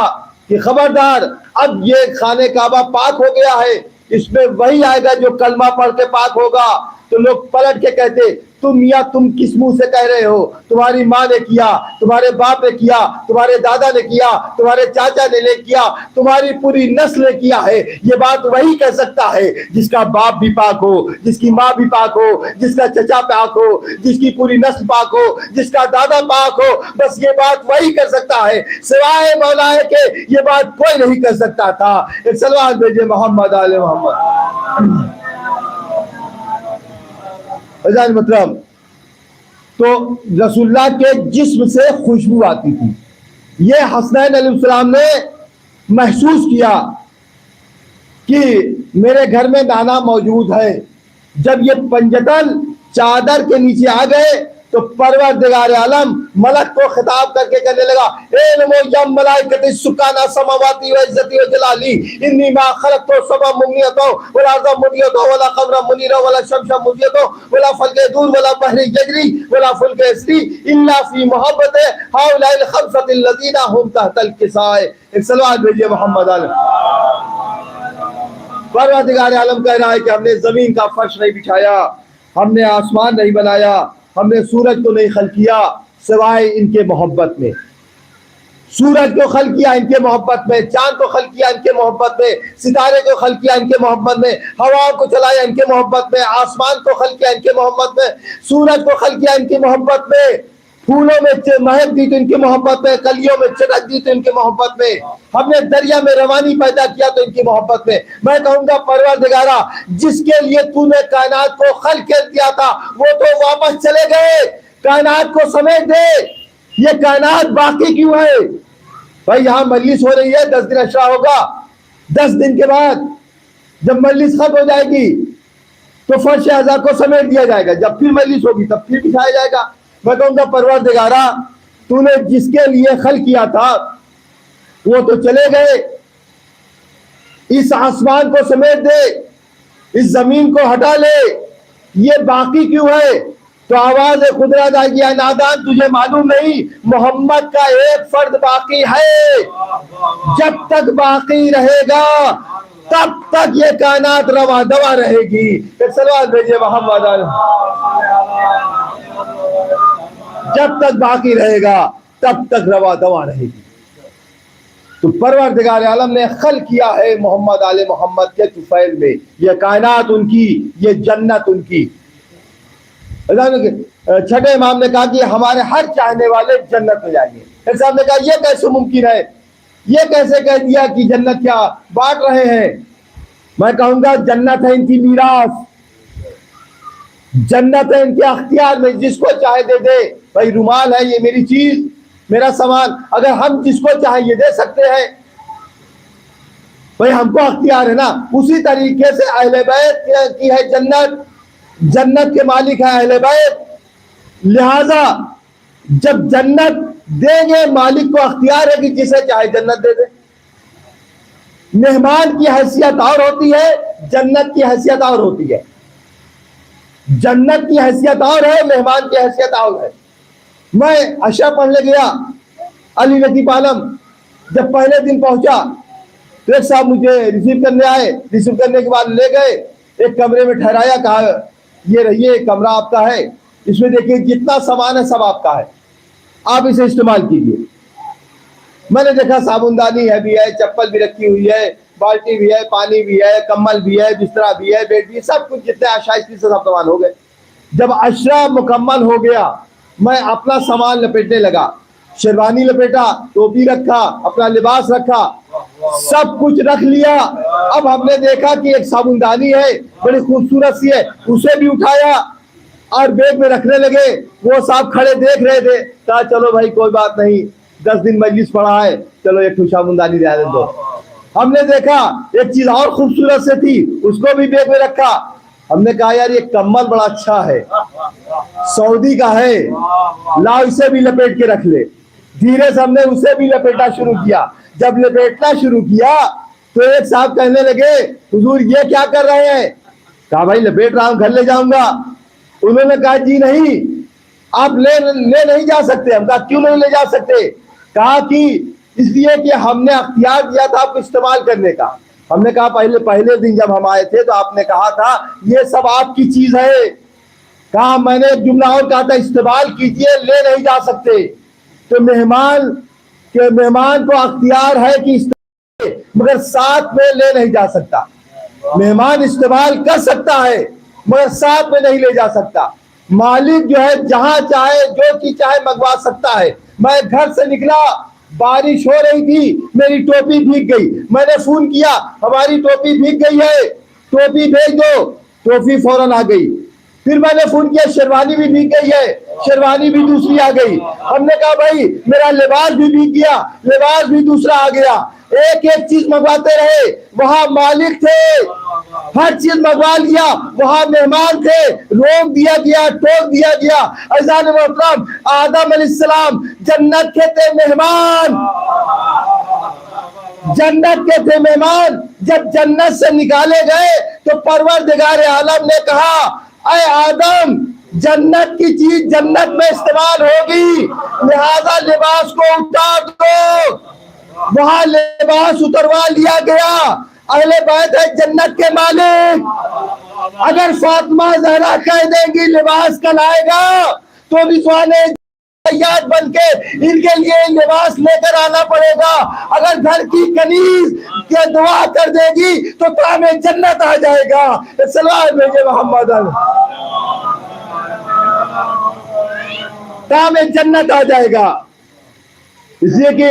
کہ خبردار اب یہ خانہ کعبہ پاک ہو گیا ہے، اس میں وہی آئے گا جو کلمہ پڑھ کے پاک ہوگا، تو لوگ پلٹ کے کہتے تم یا تم کس منہ سے کہہ رہے ہو؟ تمہاری ماں نے کیا، تمہارے باپ نے کیا، تمہارے دادا نے کیا، تمہارے چاچا نے کیا، تمہاری پوری نسل نے کیا ہے. یہ بات وہی کہہ سکتا ہے جس کا باپ بھی پاک ہو، جس کی ماں بھی پاک ہو، جس کا چچا پاک ہو، جس کی پوری نسل پاک ہو، جس کا دادا پاک ہو. بس یہ بات وہی کر سکتا ہے، سوائے مولا ہے کہ یہ بات کوئی نہیں کر سکتا تھا. ایک سلوات بھیجے محمد آل محمد. مطلب تو رسول اللہ کے جسم سے خوشبو آتی تھی. یہ حسنین علیہ السلام نے محسوس کیا کہ میرے گھر میں دانا موجود ہے. جب یہ پنجتن چادر کے نیچے آ گئے تو پروردگار عالم ملک کو خطاب کر کے کہنے لگا اے نمو یم ملائکت سکانہ سماواتی و عزتی و جلالی انی ما خلقت سبا منیتو ولا ارض منیتو ولا قمر منیرو ولا شمس منیتو ولا فلک دور ولا بحر یجری ولا فلک اسری الا فی محبت ہؤلاء الخمسۃ الذین هم تحت الکساء. ایک صلوات بھیجیے محمد علیہ. پروردگار عالم کہہ رہا ہے کہ ہم نے زمین کا فرش نہیں بچھایا، ہم نے آسمان نہیں بنایا، ہم نے سورج کو نہیں خلق کیا سوائے ان کے محبت میں. سورج کو خلق کیا ان کے محبت میں، چاند کو خلق کیا ان کے محبت میں، ستارے کو خلق کیا ان کے محبت میں، ہوا کو چلایا ان کے محبت میں، آسمان کو خلق کیا ان کے محبت میں، سورج کو خلق کیا ان کی محبت میں، پھولوں میں مہک دی تو ان کی محبت میں، کلیوں میں چٹک دی تو ان کی محبت میں، ہم نے دریا میں روانی پیدا کیا تو ان کی محبت میں. میں کہوں گا پروردگارا جس کے لیے تو نے کائنات کو خلق کر دیا تھا وہ تو واپس چلے گئے، کائنات کو سمیٹ دے. یہ کائنات باقی کیوں ہے؟ بھائی یہاں مجلس ہو رہی ہے، 10 دن عشرہ ہوگا، 10 دن کے بعد جب مجلس ختم ہو جائے گی تو فرش اعضاء کو سمیٹ دیا جائے گا، جب پھر مجلس ہوگی تب پھر بچھایا جائے گا. میں کہوں گا پروردگارا تو نے جس کے لیے خلق کیا تھا وہ تو چلے گئے، اس آسمان کو سمیٹ دے، اس زمین کو ہٹا لے، یہ باقی کیوں ہے؟ تو آواز قدرت آئے گی اے نادان تجھے معلوم نہیں محمد کا ایک فرد باقی ہے. جب تک باقی رہے گا تب تک یہ کائنات رواں دواں رہے گی. ایک صلوات بھیجیے محمد جب تک باقی رہے گا تب تک رواں دواں رہے گی. تو پروردگار عالم نے خلق کیا ہے محمد آل محمد کے طفیل میں. یہ کائنات ان کی، یہ جنت ان کی. چھٹے امام نے کہا کہ ہمارے ہر چاہنے والے جنت میں جائیں گے. پھر صاحب نے کہا یہ کیسے ممکن ہے، یہ کیسے کہہ دیا کہ جنت کیا بانٹ رہے ہیں؟ میں کہوں گا جنت ہے ان کی میراث، جنت ہے ان کے اختیار میں، جس کو چاہے دے دے. بھائی رومال ہے یہ میری چیز، میرا سامان، اگر ہم جس کو چاہیں یہ دے سکتے ہیں، بھائی ہم کو اختیار ہے نا. اسی طریقے سے اہل بیت کی ہے جنت، جنت کے مالک ہے اہل بیت. لہذا جب جنت دیں گے مالک کو اختیار ہے کہ جسے چاہے جنت دے دے. مہمان کی حیثیت اور ہوتی ہے، جنت کی حیثیت اور ہوتی ہے. جنت کی حیثیت اور ہے، مہمان کی حیثیت اور ہے. میں عشاء پڑھنے گیا علی لطیف عالم، جب پہلے دن پہنچا تو ایک صاحب مجھے ریسیو کرنے آئے. ریسیو کرنے کے بعد لے گئے ایک کمرے میں ٹھہرایا، کہا یہ رہیے کمرہ آپ کا ہے، اس میں دیکھیے جتنا سامان ہے سب آپ کا ہے، آپ اسے استعمال کیجیے. میں نے دیکھا صابن دانی ہے بھی ہے، چپل بھی رکھی ہوئی ہے، بالٹی بھی ہے، پانی بھی ہے، کمبل بھی ہے، بسترا بھی ہے، بیڈ بھی ہے، سب کچھ جتنے آشائش سے سب سامان ہو گئے. جب عشرہ مکمل ہو گیا میں اپنا سامان لپیٹنے لگا. شیروانی لپیٹا، ٹوپی رکھا، اپنا لباس رکھا، سب کچھ رکھ لیا. اب ہم نے دیکھا کہ ایک صابن دانی ہے بڑی خوبصورت سی ہے، اسے بھی اٹھایا اور بیگ میں رکھنے لگے. وہ صاحب کھڑے دیکھ رہے تھے، کہا چلو بھائی کوئی بات نہیں، 10 دن مجلس پڑا ہے، چلو ایک صابن دانی دے دو. ہم نے دیکھا ایک چیز اور خوبصورت سے تھی، اس کو بھی بیگ میں رکھا. ہم نے کہا یار یہ کمبل بڑا اچھا ہے، سعودی کا ہے، لاؤ اسے بھی لپیٹ کے رکھ لے۔ دھیرے سے ہم نے اسے بھی لپیٹنا شروع کیا۔ جب لپیٹنا شروع کیا تو ایک صاحب کہنے لگے حضور یہ کیا کر رہے ہیں؟ کہا بھائی لپیٹ رہا ہوں، گھر لے جاؤں گا۔ انہوں نے کہا جی نہیں آپ لے نہیں جا سکتے۔ ہم کہا کیوں نہیں لے جا سکتے؟ کہا کہ اس لیے کہ ہم نے اختیار دیا تھا آپ کو استعمال کرنے کا۔ ہم نے کہا پہلے دن جب ہم آئے تھے تو آپ نے کہا تھا یہ سب آپ کی چیز ہے۔ کہا میں نے ایک جملہ اور کہا تھا استعمال کیجئے، لے نہیں جا سکتے۔ تو مہمان کو اختیار ہے کہ استعمال مگر ساتھ میں لے نہیں جا سکتا۔ مہمان استعمال کر سکتا ہے مگر ساتھ میں نہیں لے جا سکتا۔ مالک جو ہے جہاں چاہے جو چیز چاہے منگوا سکتا ہے۔ میں گھر سے نکلا، بارش ہو رہی تھی، میری ٹوپی بھیگ گئی، میں نے فون کیا ہماری ٹوپی بھیگ گئی ہے، ٹوپی بھیج دو، ٹوپی فوراً آ گئی۔ پھر میں نے فون کیا شیروانی بھی بھیگ گئی ہے، شیروانی بھی دوسری آ گئی۔ ہم نے کہا بھائی میرا لباس بھی بھیگ گیا، لباس بھی دوسرا آ گیا۔ ایک ایک چیز منگواتے رہے، وہاں مالک تھے، ہر چیز منگوا لیا، وہاں مہمان تھے، روک دیا گیا، ٹوک دیا گیا۔ عزیزان محترم آدم علیہ السلام جنت کے تھے مہمان، جنت کے تھے مہمان۔ جب جنت سے نکالے گئے تو پروردگار عالم نے کہا اے آدم جنت کی چیز جنت میں استعمال ہوگی، لہذا لباس کو اتار دو۔ وہاں لباس اتروا لیا گیا۔ اہل بیت ہے جنت کے مالک۔ اگر فاطمہ زہرا کہہ دیں گی لباس کل آئے گا تو رضوان یاد بن کے ان کے لیے لباس لے کر آنا پڑے گا۔ اگر گھر کی کنیز کے دعا کر دے گی تو طعم جنت آ جائے گا۔ سلام بھیجے محمد، طعم جنت آ جائے گا۔ اس لیے کہ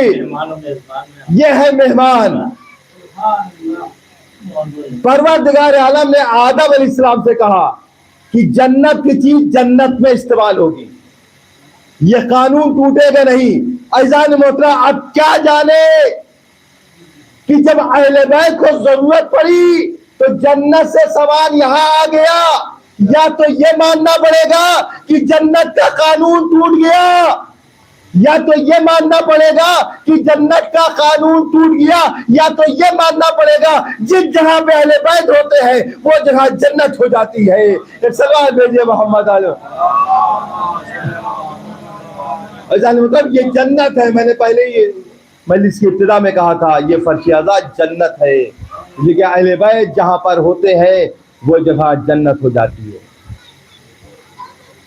یہ ہے مہمان۔ پروردگار عالم نے آدم علیہ السلام سے کہا کہ جنت کی چیز جنت میں استعمال ہوگی، یہ قانون ٹوٹے گا نہیں۔ عزیزان محترم اب کیا جانے کہ جب اہل بیت کو ضرورت پڑی تو جنت سے سامان یہاں آ گیا، یا تو یہ ماننا پڑے گا کہ جنت کا قانون ٹوٹ گیا، یا تو یہ ماننا پڑے گا کہ جنت کا قانون ٹوٹ گیا، یا تو یہ ماننا پڑے گا جس جگہ پہ اہل بیت ہوتے ہیں وہ جگہ جنت ہو جاتی ہے۔ ایک سلوات بھیجیے محمد علیہ۔ مطلب یہ جنت ہے، میں نے پہلے ہی مجلس کی ابتدا میں کہا تھا یہ فرش آزاد جنت ہے، لیکن اہل بیت جہاں پر ہوتے ہیں وہ جگہ جنت ہو جاتی ہے۔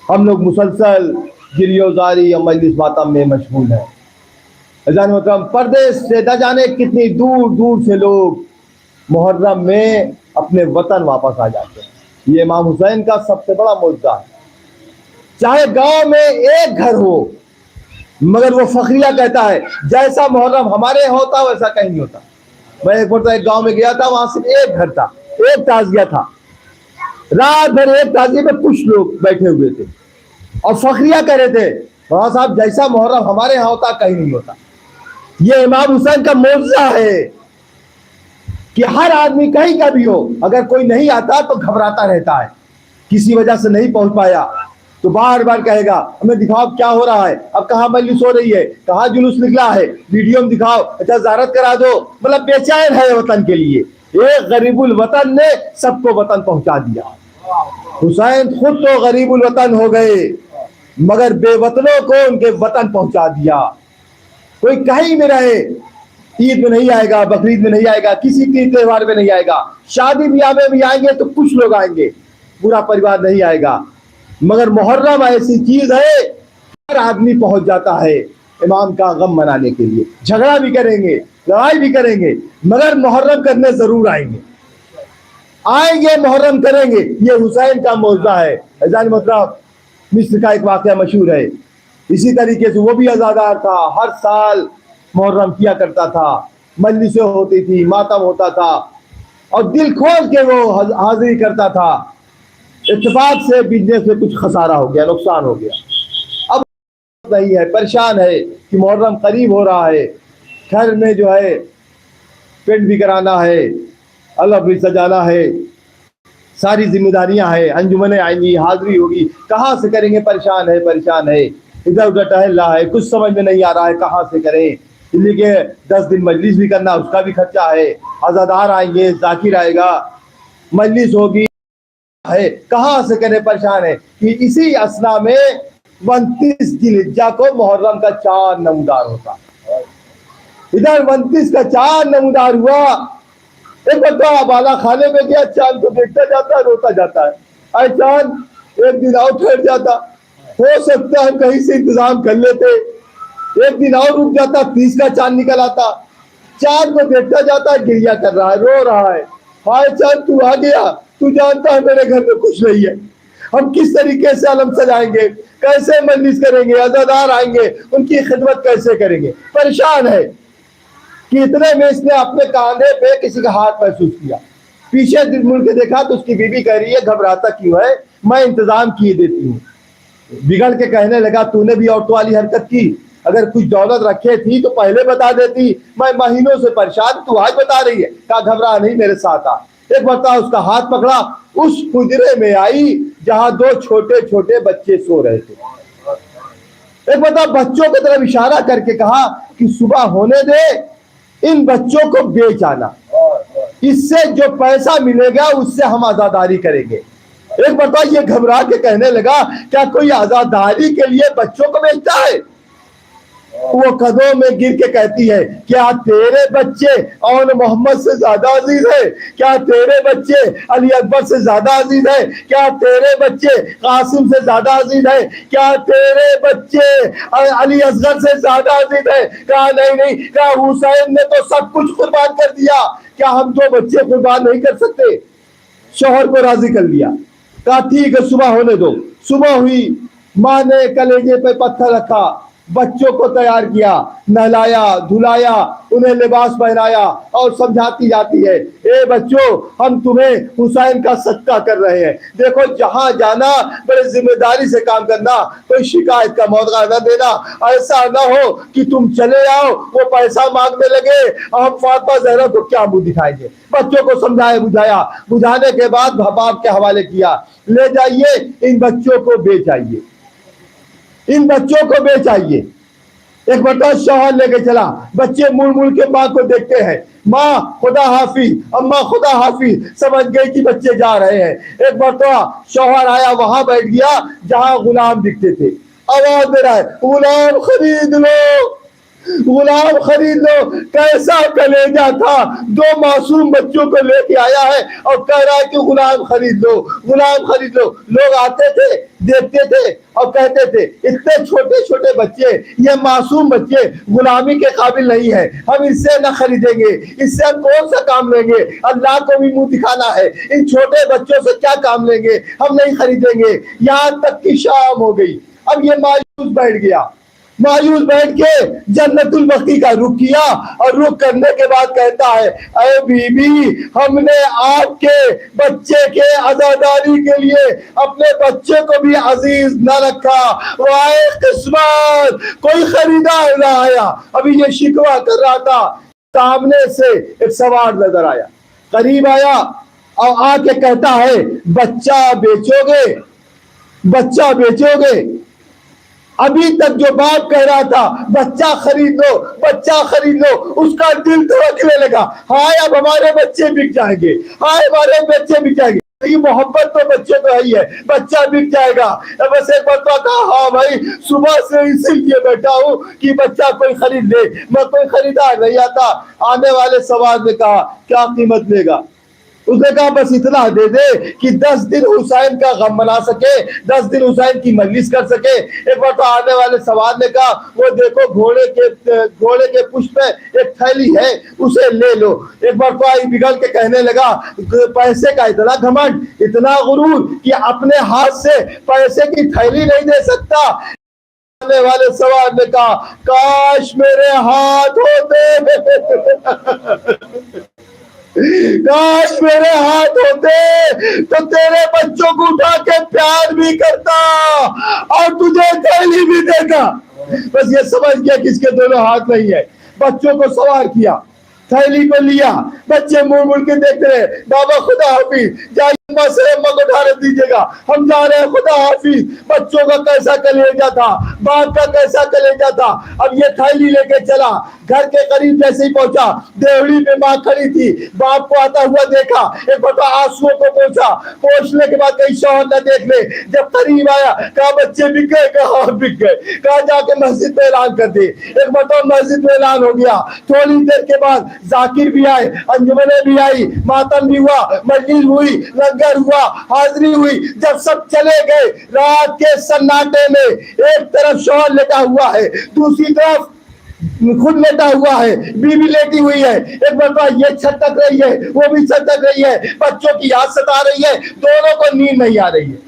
ہم لوگ مسلسل گریو زاری یا مجلس ماتم میں مشغول ہیں۔ عزیزان محترم پردیس سے نہ جانے کتنی دور دور سے لوگ محرم میں اپنے وطن واپس آ جاتے ہیں۔ یہ امام حسین کا سب سے بڑا معجزہ ہے۔ چاہے گاؤں میں ایک گھر ہو مگر وہ فخریہ کہتا ہے جیسا محرم ہمارے یہاں ہوتا ویسا کہیں نہیں ہوتا۔ میں ایک مرتبہ ایک گاؤں میں گیا تھا، وہاں صرف ایک گھر تھا، ایک تعزیہ تھا، رات بھر ایک تعزیے میں کچھ لوگ بیٹھے ہوئے تھے اور فخریہ کہہ رہے تھے وہاں صاحب جیسا محرم ہمارے یہاں ہوتا کہیں نہیں ہوتا۔ یہ امام حسین کا معجزہ ہے کہ ہر آدمی کہیں کا بھی ہو اگر کوئی نہیں آتا تو گھبراتا رہتا ہے، کسی وجہ سے نہیں پہنچ پایا تو بار بار کہے گا ہمیں دکھاؤ کیا ہو رہا ہے، اب کہاں مجلس ہو رہی ہے، کہاں جلوس نکلا ہے، ویڈیو میں دکھاؤ، اچھا زیارت کرا دو۔ مطلب بے چین ہے وطن کے لیے۔ ایک غریب الوطن نے سب کو وطن پہنچا دیا۔ حسین خود تو غریب الوطن ہو گئے مگر بے وطنوں کو ان کے وطن پہنچا دیا۔ کوئی کہیں میں رہے، عید میں نہیں آئے گا، بقرعید میں نہیں آئے گا، کسی کے تہوار میں نہیں آئے گا، شادی بیاہ میں بھی آئیں گے تو کچھ لوگ آئیں گے، پورا پریوار نہیں آئے گا۔ مگر محرم ایسی چیز ہے ہر آدمی پہنچ جاتا ہے امام کا غم منانے کے لیے۔ جھگڑا بھی کریں گے، لڑائی بھی کریں گے مگر محرم کرنے ضرور آئیں گے، آئیں گے محرم کریں گے۔ یہ حسین کا معجزہ ہے۔ عزیزان محترم مصر کا ایک واقعہ مشہور ہے، اسی طریقے سے وہ بھی عزادار تھا، ہر سال محرم کیا کرتا تھا، مجلسیں ہوتی تھی، ماتم ہوتا تھا اور دل کھول کے وہ حاضری کرتا تھا۔ اتفاق سے بزنس میں کچھ خسارہ ہو گیا، نقصان ہو گیا، اب نہیں ہے، پریشان ہے کہ محرم قریب ہو رہا ہے، گھر میں جو ہے پینٹ بھی کرانا ہے، اللہ بھی سجانا ہے، ساری ذمہ داریاں ہیں, انجمنیں آئیں گی, حاضری ہوگی, کہاں سے کریں گے؟ پریشان ہے, ادھر ادھر ٹہل رہا ہے, کچھ سمجھ میں نہیں آ رہا ہے کہاں سے کریں. اس لیے کہ 10 دن مجلس بھی کرنا, اس کا بھی خرچہ ہے, عزادار آئیں گے, ذاکر آئے گا, مجلس ہوگی, ہے کہاں سے کریں, پریشان ہے. کہ اسی اسنا میں 29 ذوالحجہ کو محرم کا چاند نمودار ہوتا. ادھر 29 کا چاند نمودار ہوا. ایک بندہ بالا خانے میں گیا, چاند کو دیکھتا جاتا ہے, روتا جاتا ہے, اے چاند ایک دن اور ٹھہر جاتا, ہو سکتا ہے کہیں سے انتظام کر لیتے. ایک دن اور رک جاتا, 30 کا چاند نکل آتا. چاند کو دیکھتا جاتا ہے, گریا کر رہا ہے, رو رہا ہے, ہائے چاند تو آ گیا, تو جانتا ہے میرے گھر میں کچھ نہیں ہے, ہم کس طریقے سے علم سجائیں گے, کیسے مجلس کریں گے, عزادار آئیں گے, ان کی خدمت کیسے کریں گے. پریشان ہے. کہ اتنے میں اس نے اپنے کاندھے پہ کسی کا ہاتھ محسوس کیا, پیچھے مڑ کے دیکھا تو اس کی بیوی کہہ رہی ہے گھبراتا کیوں ہے, میں انتظام کیے دیتی ہوں. بگڑ کے کہنے لگا, تو نے بھی عورتوں والی حرکت کی, اگر کچھ دولت رکھے تھی تو پہلے بتا دیتی, میں مہینوں سے پریشان, تو آج بتا رہی ہے. کہا گھبرا نہیں, میرے ساتھ آ. ایک مرتبہ اس کا ہاتھ پکڑا, اس حجرے میں آئی جہاں 2 چھوٹے چھوٹے بچے سو رہے تھے. ایک مرتبہ بچوں کی طرف اشارہ کر کے کہا کہ صبح ہونے دے, ان بچوں کو بیچ آنا, اس سے جو پیسہ ملے گا اس سے ہم عزاداری کریں گے. ایک مرتبہ یہ گھبرا کے کہنے لگا, کیا کوئی عزاداری کے لیے بچوں کو بیچتا ہے؟ وہ قدموں میں گر کے کہتی ہے, کیا تیرے بچے اور محمد سے زیادہ عزیز ہے؟ کیا تیرے بچے علی اکبر سے زیادہ عزیز ہے؟ کیا تیرے بچے قاسم سے زیادہ عزیز ہے؟ کیا تیرے بچے علی اصغر سے زیادہ عزیز ہے؟ کہا نہیں. کہا حسین نے تو سب کچھ قربان کر دیا, کیا ہم 2 بچے قربان نہیں کر سکتے؟ شوہر کو راضی کر لیا. کہا ٹھیک ہے, صبح ہونے دو. صبح ہوئی, ماں نے کلیجے پہ پتھر رکھا, بچوں کو تیار کیا, نہلایا دھلایا, انہیں لباس پہنایا, اور سمجھاتی جاتی ہے, اے بچوں ہم تمہیں حسین کا صدقہ کر رہے ہیں, دیکھو جہاں جانا بڑے ذمہ داری سے کام کرنا, کوئی شکایت کا موقع نہ دینا. ایسا نہ ہو کہ تم چلے آؤ, وہ پیسہ مانگنے لگے, ہم فاطمہ زہرا کو کیا منہ دکھائیں گے. بچوں کو سمجھایا بجھایا, بجھانے کے بعد باپ کے حوالے کیا, لے جائیے ان بچوں کو بیچ آئیے, ان بچوں کو بیچ آئیے. ایک مرتبہ شوہر لے کے چلا, بچے مڑ مڑ کے ماں کو دیکھتے ہیں, ماں خدا حافظ, اماں خدا حافظ, سمجھ گئی کہ بچے جا رہے ہیں. ایک مرتبہ شوہر آیا, وہاں بیٹھ گیا جہاں غلام دکھتے تھے, آواز دے رہا ہے, غلام خرید لو, غلام خرید لو. کیسا کلیجہ تھا, 2 معصوم بچوں کو لے کے آیا ہے اور کہہ رہا ہے کہ غلام خرید لو, غلام خرید لو. لوگ آتے تھے, دیکھتے تھے اور کہتے تھے اتنے چھوٹے چھوٹے بچے, یہ معصوم بچے غلامی کے قابل نہیں ہے, ہم اس سے نہ خریدیں گے, اس سے ہم کون سا کام لیں گے, اللہ کو بھی منہ دکھانا ہے, ان چھوٹے بچوں سے کیا کام لیں گے, ہم نہیں خریدیں گے. یہاں تک کہ شام ہو گئی. اب یہ مایوس بیٹھ گیا, مایوس بیٹھ کے جنت البقیع کا رخ کیا, اور رخ کرنے کے بعد کہتا ہے, اے بی بی ہم نے آپ کے بچے کے عزاداری کے لیے اپنے بچے کو بھی عزیز نہ رکھا, وائے قسمت, کوئی خریدار نہ آیا. ابھی یہ شکوہ کر رہا تھا, سامنے سے ایک سوار نظر آیا, قریب آیا اور آ کے کہتا ہے, بچہ بیچو گے, بچہ بیچو گے. ابھی تک جو باپ کہہ رہا تھا بچہ خرید لو, بچہ خرید لو, اس کا دل دھڑکنے لگا, ہائے اب ہمارے بچے بک جائیں گے, ہائے ہمارے بچے بک جائیں گے. یہ محبت تو بچے تو ہی ہے, بچہ بک جائے گا. بس ایک مرتبہ کہا, ہاں بھائی صبح سے اسی لیے بیٹھا ہوں کہ بچہ کوئی خرید لے, میں کوئی خریدار نہیں آتا. آنے والے سوار نے کہا, کیا قیمت لے گا؟ اس نے کہا بس اتنا دے دے کہ 10 دن حسین کا غم منا سکے, 10 دن حسین کی مجلس کر سکے. ایک بار تو آنے والے سوار نے کہا, وہ دیکھو گھوڑے کے پشت پہ ایک تھیلی ہے, اسے لے لو. ایک بار تو آئی بگڑ کے کہنے لگا, پیسے کا اتنا گھمنڈ, اتنا غرور کہ اپنے ہاتھ سے پیسے کی تھیلی نہیں دے سکتا. آنے والے سوار نے کہا, کاش میرے ہاتھ ہوتے, کاش میرے ہاتھ ہوتے تو تیرے بچوں کو اٹھا کے پیار بھی کرتا اور تجھے تھیلی بھی دیتا. بس یہ سمجھ گیا کہ اس کے دونوں ہاتھ نہیں ہے. بچوں کو سوار کیا, تھیلی کو لیا, بچے مڑ مڑ کے دیکھ رہے, بابا خدا حافظ, جائیے اماں سے اماں کو ڈھارے دیجیے گا, ہم جا رہے ہیں خدا حافظ. بچوں کا کیسا کلیجہ تھا, باپ کا کیسا کلیجہ تھا. اب یہ تھیلی لے کے چلا, گھر کے قریب جیسے ہی پہنچا, دیوڑی پہ ماں کھڑی تھی, باپ کو آتا ہوا دیکھا, ایک بڑا آنسوؤں کو پوچھا, پوچھنے کے بعد کہیں شوہر نہ دیکھ لے. جب قریب آیا کہا بچے بک گئے, کہا ہاں بک گئے, کہا جا کے مسجد میں اعلان کر دے. ایک مرتبہ مسجد میں اعلان ہو گیا. تھوڑی دیر کے بعد ذاکر بھی آئے, انجمنیں بھی آئی, ماتم بھی ہوا, مجلس ہوئی, لنگر ہوا, حاضری ہوئی. جب سب چلے گئے, رات کے سناٹے میں ایک طرف شوہر لیٹا ہوا ہے, دوسری طرف خود لیٹا ہوا ہے, بیوی لیٹی ہوئی ہے. ایک مرتبہ یہ چھٹک رہی ہے, وہ بھی چھٹک رہی ہے, بچوں کی یاد ستا رہی ہے, دونوں کو نیند نہیں آ رہی ہے.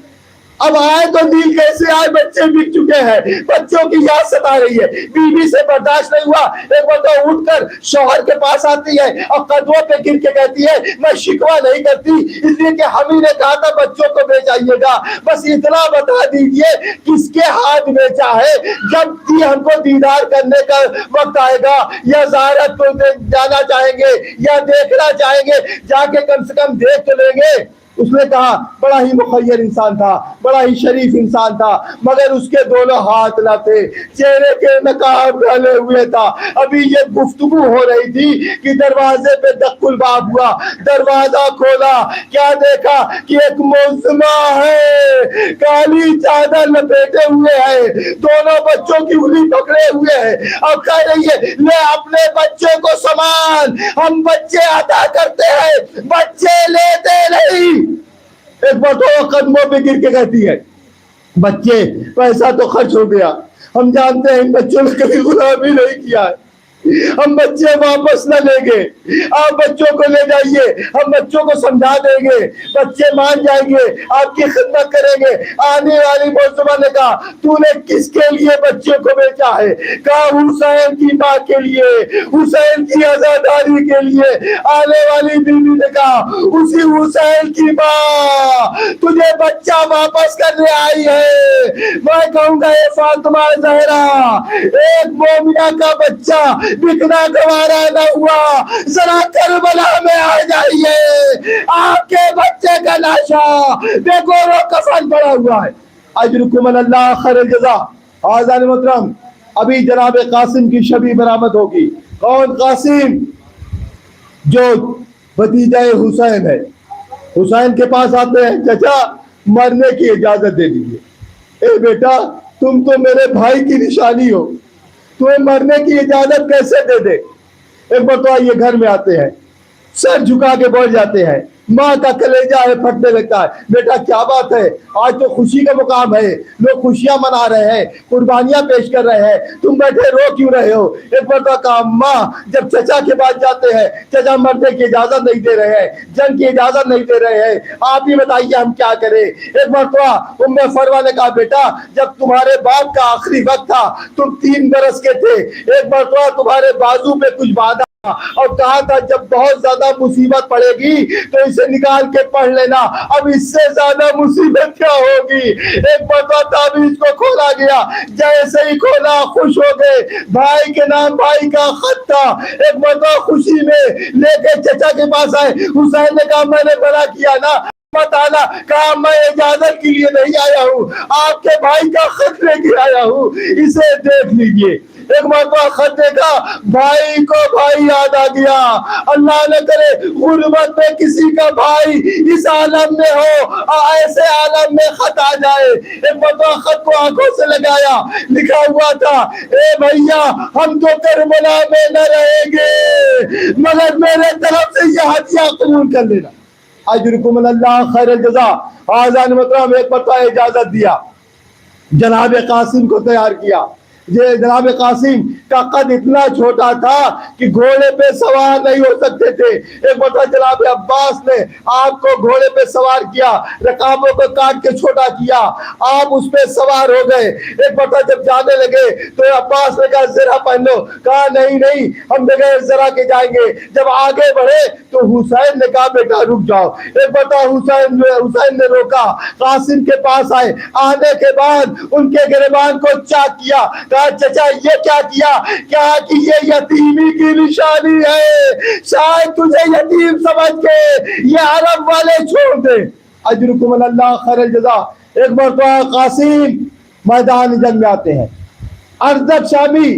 اب آئے تو نیند کیسے آئے, بچے بک چکے ہیں, بچوں کی یاد ستا رہی ہے, بیوی سے برداشت نہیں ہوا. ایک مرتبہ اٹھ کر شوہر کے پاس آتی ہے اور قدموں پہ گر کے کہتی ہے میں شکوہ نہیں کرتی, اس لیے کہ ہم ہی نے کہا تھا بچوں کو بھیج آئیے گا, بس اتنا بتا دیجئے کس کے ہاتھ بھیجا ہے, جب بھی ہم کو دیدار کرنے کا وقت آئے گا یا زیارت کو جانا چاہیں گے یا دیکھنا چاہیں گے, جا کے کم سے کم دیکھ تو لیں گے. اس نے کہا بڑا ہی مخیر انسان تھا, بڑا ہی شریف انسان تھا, مگر اس کے دونوں ہاتھ نہ تھے, چہرے کے نقاب ڈالے ہوئے تھا. ابھی یہ گفتگو ہو رہی تھی کہ دروازے پہ دق الباب ہوا, دروازہ کھولا, کیا دیکھا کہ ایک ملزمہ ہے, کالی چادر لپیٹے ہوئے ہے, دونوں بچوں کی انگلی پکڑے ہوئے ہے, اور کہہ رہی ہے لے اپنے بچوں کو سامان, ہم بچے عطا کرتے ہیں, بچے لیتے نہیں. ایک بار تو قدموں پہ گر کے کہتی ہے بچے پیسہ تو خرچ ہو گیا, ہم جانتے ہیں ان بچوں نے کبھی غلامی نہیں کیا ہے, ہم بچے واپس نہ لیں گے, آپ بچوں کو لے جائیے, ہم بچوں کو سمجھا دیں گے, بچے مان جائیں گے, آپ کی خدمت کریں گے. آنے والی ملزمہ نے کہا تو نے کس کے لیے بچے کو بیچا ہے؟ کہا حسین کی ماں کے لیے, حسین کی عزاداری کے لیے. آنے والی بیوی نے کہا اسی حسین کی ماں تجھے بچہ واپس کرنے آئی ہے. میں کہوں گا اے فاطمہ زہرا, ایک مومنہ کا بچہ بکنا گوارا نہ ہوا, ذرا کربلا میں آ جائیے, آپ کے بچے کا لاشا بے گور و کفن پڑا ہوا ہے. اجرکم اللہ خیر الجزا. آزان محترم, ابھی جناب قاسم کی شبی برآمد ہوگی. کون قاسم؟ جو بھتیجا حسین ہے. حسین کے پاس آتے ہیں, چچا مرنے کی اجازت دے دیجیے. اے بیٹا تم تو میرے بھائی کی نشانی ہو, تمہیں مرنے کی اجازت کیسے دے دے؟ ایک بار تو یہ گھر میں آتے ہیں, سر جھکا کے بیٹھ جاتے ہیں, ماں کا کلیجہ ہے پھٹنے لگتا ہے. بیٹا کیا بات ہے, آج تو خوشی کا مقام ہے, لوگ خوشیاں منا رہے ہیں, قربانیاں پیش کر رہے ہیں, تم بیٹھے رو کیوں رہے ہو؟ ایک بار تو کہا ماں جب چچا کے پاس جاتے ہیں چچا مرنے کی اجازت نہیں دے رہے ہیں, جنگ کی اجازت نہیں دے رہے ہیں, آپ ہی بتائیے ہم کیا کریں. ایک بار تو ام فروا نے کہا بیٹا جب تمہارے باپ کا آخری وقت تھا تم 3 برس کے تھے, ایک بار تو تمہارے بازو پہ کچھ باندھا اور کہا تھا جب بہت زیادہ مصیبت پڑے گی تو اسے نکال کے پڑھ لینا, اب اس سے زیادہ مصیبت کیا ہوگی. ایک مرتبہ تعویذ کو کھولا گیا, جیسے ہی کھولا خوش ہو گئے, بھائی کے نام بھائی کا خط تھا. ایک مرتبہ خوشی میں لے کے چچا کے پاس آئے. حسین نے کہا میں نے بڑا کیا نا, تعالیٰ کہا میں اجازت کے لیے نہیں آیا ہوں, آپ کے بھائی کا خط لے کے آیا ہوں, اسے دیکھ لیجئے. ایک مرتبہ خط دیکھا, بھائی کو بھائی یاد آ گیا. اللہ نہ کرے غربت میں کسی کا بھائی اس عالم میں ہو اور ایسے عالم میں خط آ جائے. ایک مرتبہ خط کو آنکھوں سے لگایا, لکھا ہوا تھا اے بھیا ہم تو کربلا میں نہ رہیں گے مگر میرے طرف سے یہ ہدیہ قبول کر لینا. اجرکم اللہ خیر الجزا. آزان محترم ایک مرتبہ اجازت دیا, جناب قاسم کو تیار کیا. یہ جناب قاسم کا قد اتنا چھوٹا تھا کہ گھوڑے پہ سوار نہیں ہو سکتے تھے. ایک مرتبہ جناب عباس نے آپ کو گھوڑے پہ سوار کیا, رکابوں کو کاٹ کے چھوٹا کیا, آپ اس پہ سوار ہو گئے. ایک مرتبہ جب جانے لگے تو عباس نے کہا زرہ پہن لو, کہا نہیں نہیں ہم بغیر زرہ کے جائیں گے. جب آگے بڑھے تو حسین نے کہا بیٹا رک جاؤ. ایک مرتبہ حسین نے روکا, قاسم کے پاس آئے, آنے کے بعد ان کے گریبان کو چاک کیا, کہا چچا یہ کیا کیا؟ کہا کہ یہ یتیمی کی نشانی ہے، شاید تجھے یتیم سمجھ کے یہ عرب والے چھوڑ دے۔ اجرکم اللہ خیر الجزا۔ ایک مرتبہ قاسم میدان جنگ میں آتے ہیں، ارزق شامی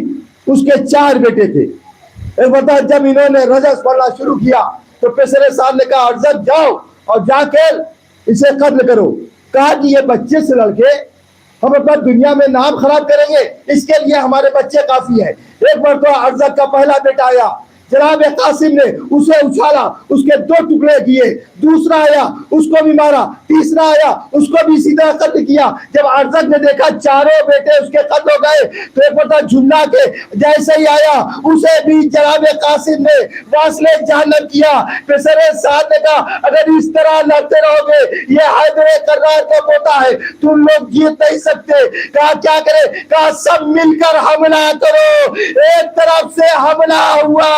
اس کے 4 بیٹے تھے۔ ایک مرتبہ جب انہوں نے رجس پڑھنا شروع کیا تو پیسرے صاحب نے کہا ارزق جاؤ اور جا کے اسے قتل کرو۔ کہا کہ یہ بچے سے لڑکے ہم اپنا دنیا میں نام خراب کریں گے، اس کے لیے ہمارے بچے کافی ہیں۔ ایک مرتبہ ارزق کا پہلا بیٹا آیا، جناب قاسم نے اسے اچھالا، اس کے 2 ٹکڑے کیے، دوسرا آیا اس کو بھی مارا، تیسرا آیا اس کو بھی اسی طرح قتل کیا۔ جب ارزق نے دیکھا 4 بیٹے اس کے قتل ہو گئے تو ایک مرتبہ جھلا کے جیسے ہی آیا اسے بھی جناب قاسم نے واصل جہنم کیا۔ پیسر سعد نے کہا اگر اس طرح لڑتے رہو گے یہ حیدر کرار کا پوتا ہے، تم لوگ جیت نہیں سکتے۔ کہا کیا کرے؟ کہا سب مل کر حملہ کرو۔ ایک طرف سے حملہ ہوا،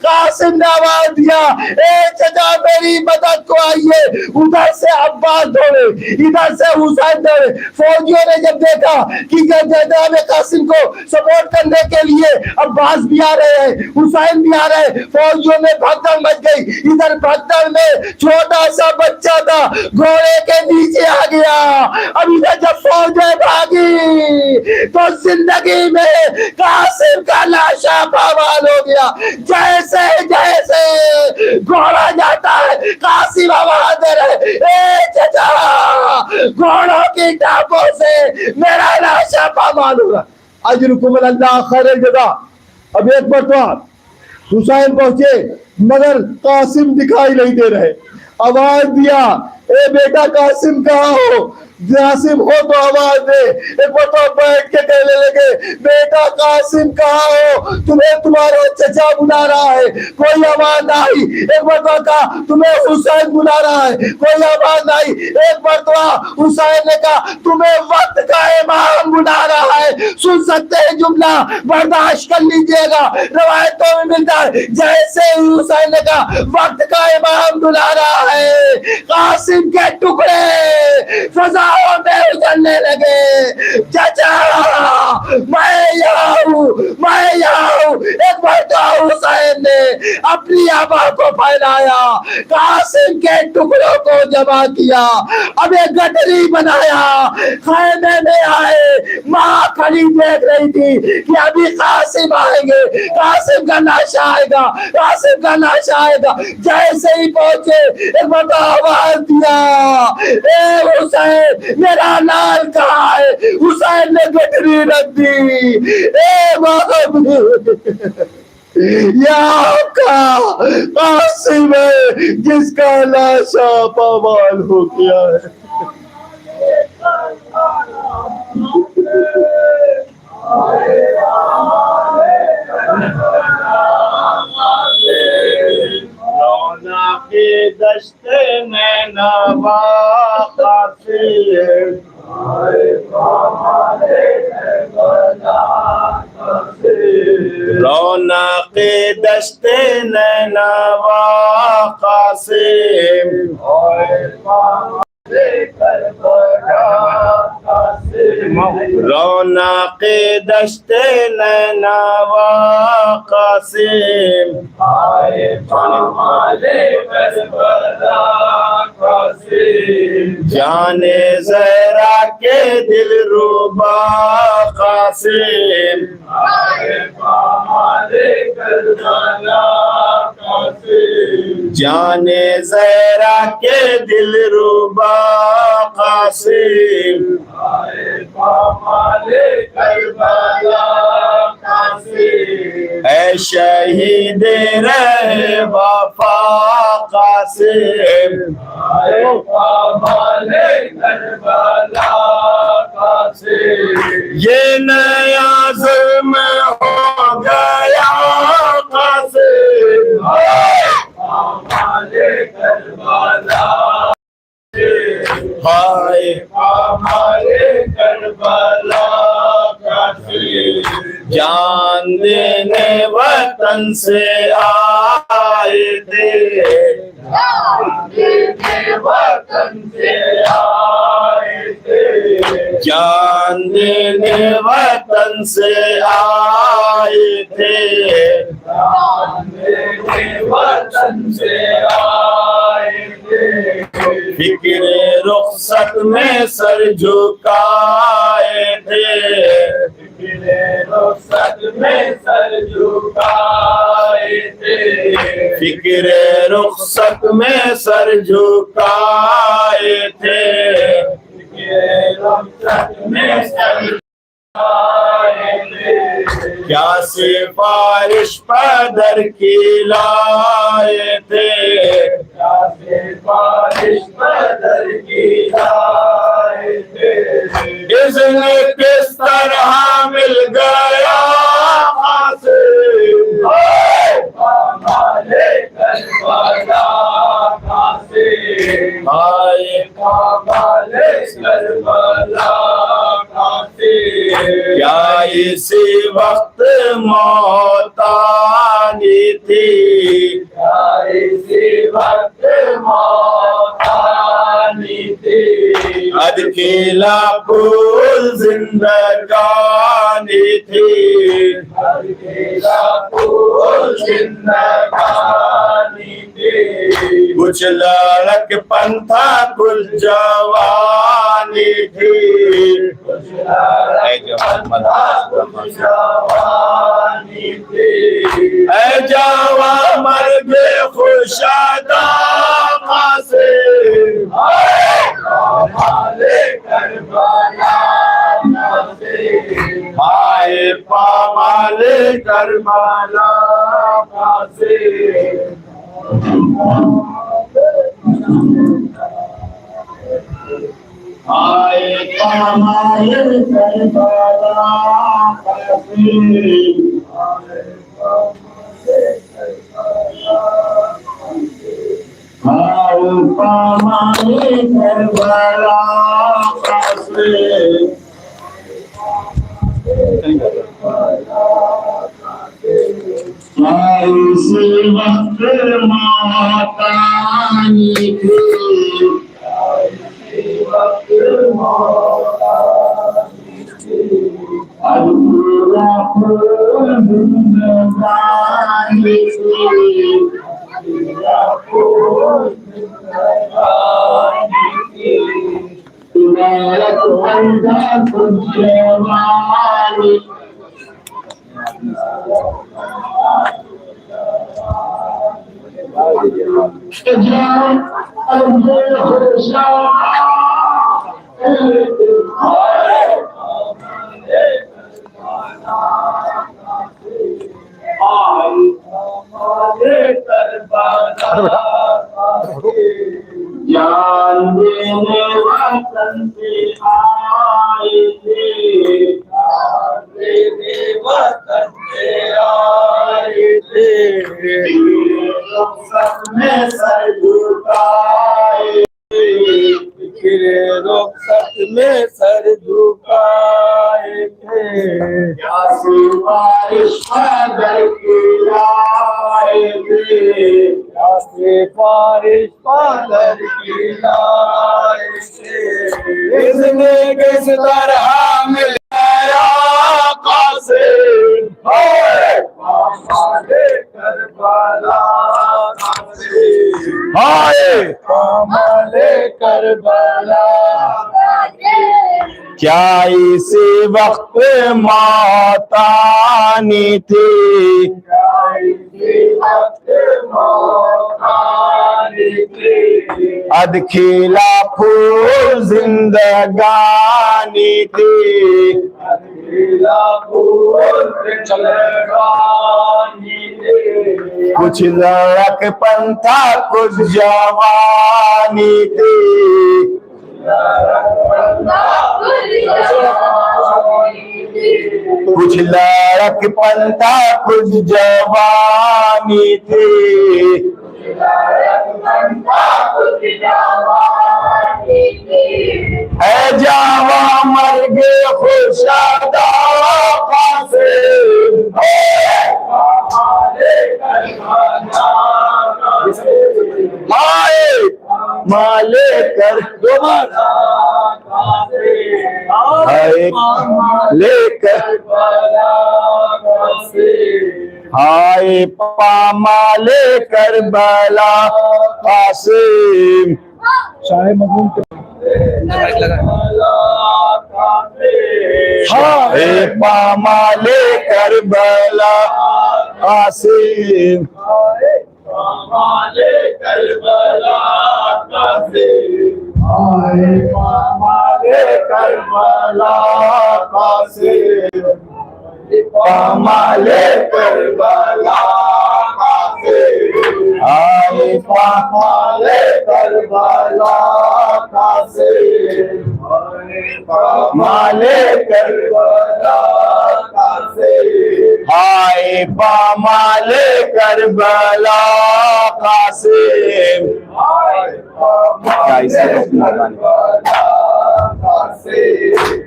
قاسم نے آواز دیا اے چچا میری مدد کو آئیے۔ ادھر سے عباس دوڑے، ادھر سے حسین دوڑے۔ فوجیوں نے جب دیکھا کہ جناب قاسم کو سپورٹ کرنے کے لیے عباس بھی آ رہے ہیں، حسین بھی آ رہے ہیں، فوجیوں میں بھگدڑ مچ گئی۔ ادھر بھگدڑ میں چھوٹا سا بچہ تھا گھوڑے کے نیچے آ گیا۔ اب ادھر جب فوجیں بھاگی تو زندگی میں قاسم کا لاشا پامال ہو گیا۔ جیسے جیسے گھوڑا جاتا ہے قاسم آواز دے رہے اے چچا گھوڑوں کی ٹاپوں سے میرا لاشا پامال ہو رہا۔ اجرکم اللہ خیر الجزا۔ اب ایک مرتبہ حسین پہنچے مگر قاسم دکھائی نہیں دے رہے۔ آواز دیا اے بیٹا قاسم کہاں ہو؟ قاسم ہو تو آواز دے۔ ایک مرتبہ بیٹھ کے کہنے لگے بیٹا قاسم کہاں ہو؟ تمہیں تمہارا چچا بلا رہا ہے، کوئی آواز نہ آئی۔ ایک مرتبہ کہا تمہیں حسین بلا رہا ہے، کوئی آواز نہ آئی۔ ایک مرتبہ حسین نے کہا تمہیں وقت کا امام بلا رہا ہے، سن سکتے ہیں جملہ برداشت کر لیجئے گا، روایتوں میں ملتا ہے۔ جیسے ہی حسین نے کہا وقت کا امام بلا رہا ہے، قاسم کے ٹکڑے فضاؤں میں اجلنے لگے۔ چچا میں یہاں ہوں، میں یہاں ہوں۔ ایک مرتبہ حسین نے اپنی آبا کو پھیلایا، قاسم کے ٹکڑوں کو جمع کیا، اب ایک گٹری بنایا، خیمے میں آئے۔ ماں کھڑی دیکھ رہی تھی کہ ابھی قاسم آئیں گے، قاسم کا لاشا آئے گا، قاسم کا لاشا آئے گا۔ جیسے ہی پہنچے ایک مرتبہ آواز دیا اے حسین میرا لال کہاں ہے؟ حسین نے گٹری رکھ دی۔ اے محمد یہ آپ کا قاسم ہے جس کا لاشا پامال ہو گیا ہے۔ رونق دشت نینوا قاسم رونق دشت نینوا قاسم رونق دشت نینوا قاسم جان زہرا کے دل ربا قاسم جان زہرا کے دل ربا قاسم اے شہید رہ وفا قاسم یہ نیا ظلم ہو گیا قاسم ہائے ہمارے کربلا جان دینے وطن سے آئے تھے وطن سے آئے تھے جان دینے وطن سے آئے تھے، وطن سے آئے تھے، فکر رخصت میں سر جھکائے تھے، فکر رخصت میں سر جھکائے تھے، فکر رخصت میں سر جھکائے تھے، فکر رخصت میں سر جھکائے تھے، کیا سفارش پدر کی لائے تھے، کیا سفارش پدر کی لائے تھے، اذن کس طرح مل گیا قاسم، آئے کربلا قاسم، آئے کربلا قاسم، کیا اسی وقت موت آنی تھی، کیا اسی وقت موت آنی تھی، ادکھیلا پھول زندگانی تھی، ادکھیلا پھول زندگانی تھی، کچھ لڑک پن تھا کچھ جوانی تھی، کچھ لڑک پن تھا کچھ جوانی تھی، اے جوان مرد خوشادہ قاسم، آئے کربلا قاسم، آئے پامال کربلا قاسم، آئے پامال کربلا قاسم، آئے پامال کربلا قاسم، اسی وقت موت آنی تھی، اسی وقت موت آنی تھی، ادکھیلا پھول زندگانی تھی، ادکھیلا پھول زندگانی تھی، لڑک پن تھا کچھ جوانی، جان دینے وطن سے آئے تھے، جان دینے وطن سے آئے تھے، رخصت میں سر جھکائے تھے، فکر رخصت میں سر جھکائے تھے، کیا سفارش پدر کی لائے تھے، کیا سفارش پدر کی لائے تھے، اذن کس طرح مل گیا قاسم، آئے کربلا قاسم، آئے کربلا، کیا اسی وقت موت آنی تھی، کیا اسی وقت موت آنی تھی، ادکھیلا پھول زندگانی تھی، ادکھیلا پھول زندگانی تھی، کچھ لڑک پن تھا کچھ جوانی تھی، کچھ لڑک پن تھا کچھ جوانی تھی، اے جوان مرد خوشادہ قاسم، آئے مالے کر ہائے لے کر ہائے پامالے کربلا قاسم شاہ مظلوم ہائے پامالے کربلا قاسم پامالے کربلا آئے پامالے کربلا قاسم پامالے کربلا قاسم آئے پامالے کربلا قاسم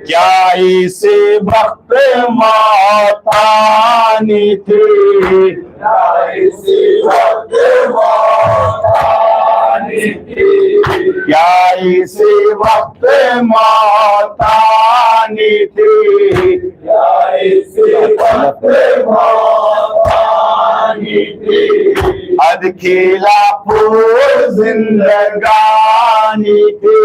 کیا اسے وقت موت آنی تھی کیا اسی وقت موت آنی تھی اد کھیلا پور زندگانی تھی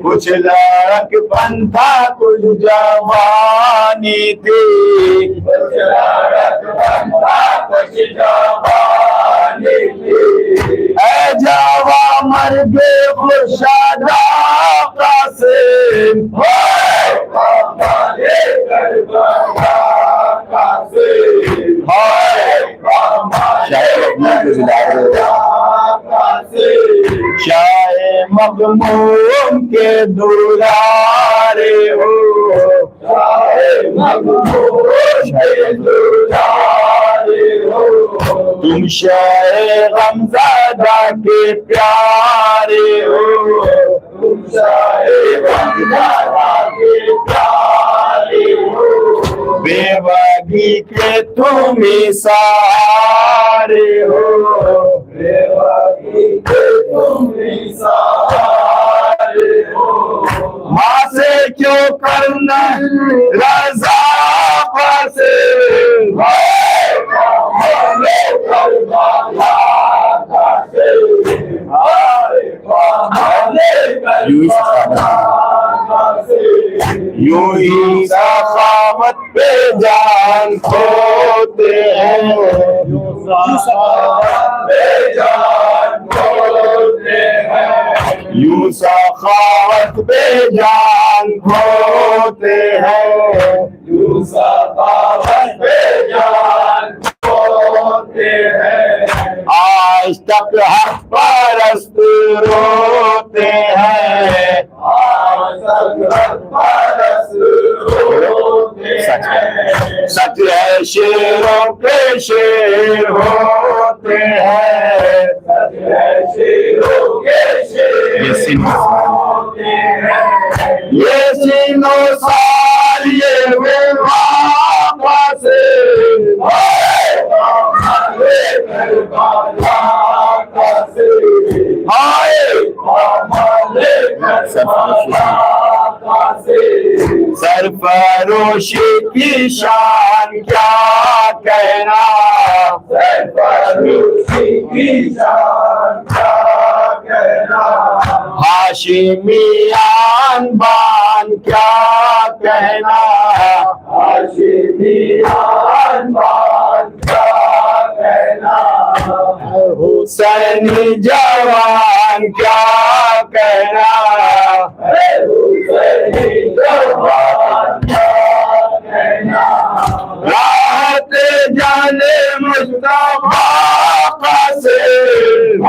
کچھ لڑک پن تھا کچھ جوانی تھی اے جوا مرگ خورشید قاسم شاہ مغموم کے دلارے ہو تم شاہ غمزدہ کے پیارے ہو بے وگی کے تم سارے ہو ماں سے کیوں کرنا رضا پاسے یوں ہی سخاوت پہ جان کھوتے ہیں یوں سخاوت پہ جان کھوتے ہیں آج تک حق پرست روتے ہیں سچ ہے شیروں کے شیر ہوتے ہیں یہ سینوں سال یہ واپس سرفروشی کی شان کیا کہنا ہاشمیان بان کیا کہنا حسینی جوان کیا کہنا راحت جانے مصطفیٰ قاسم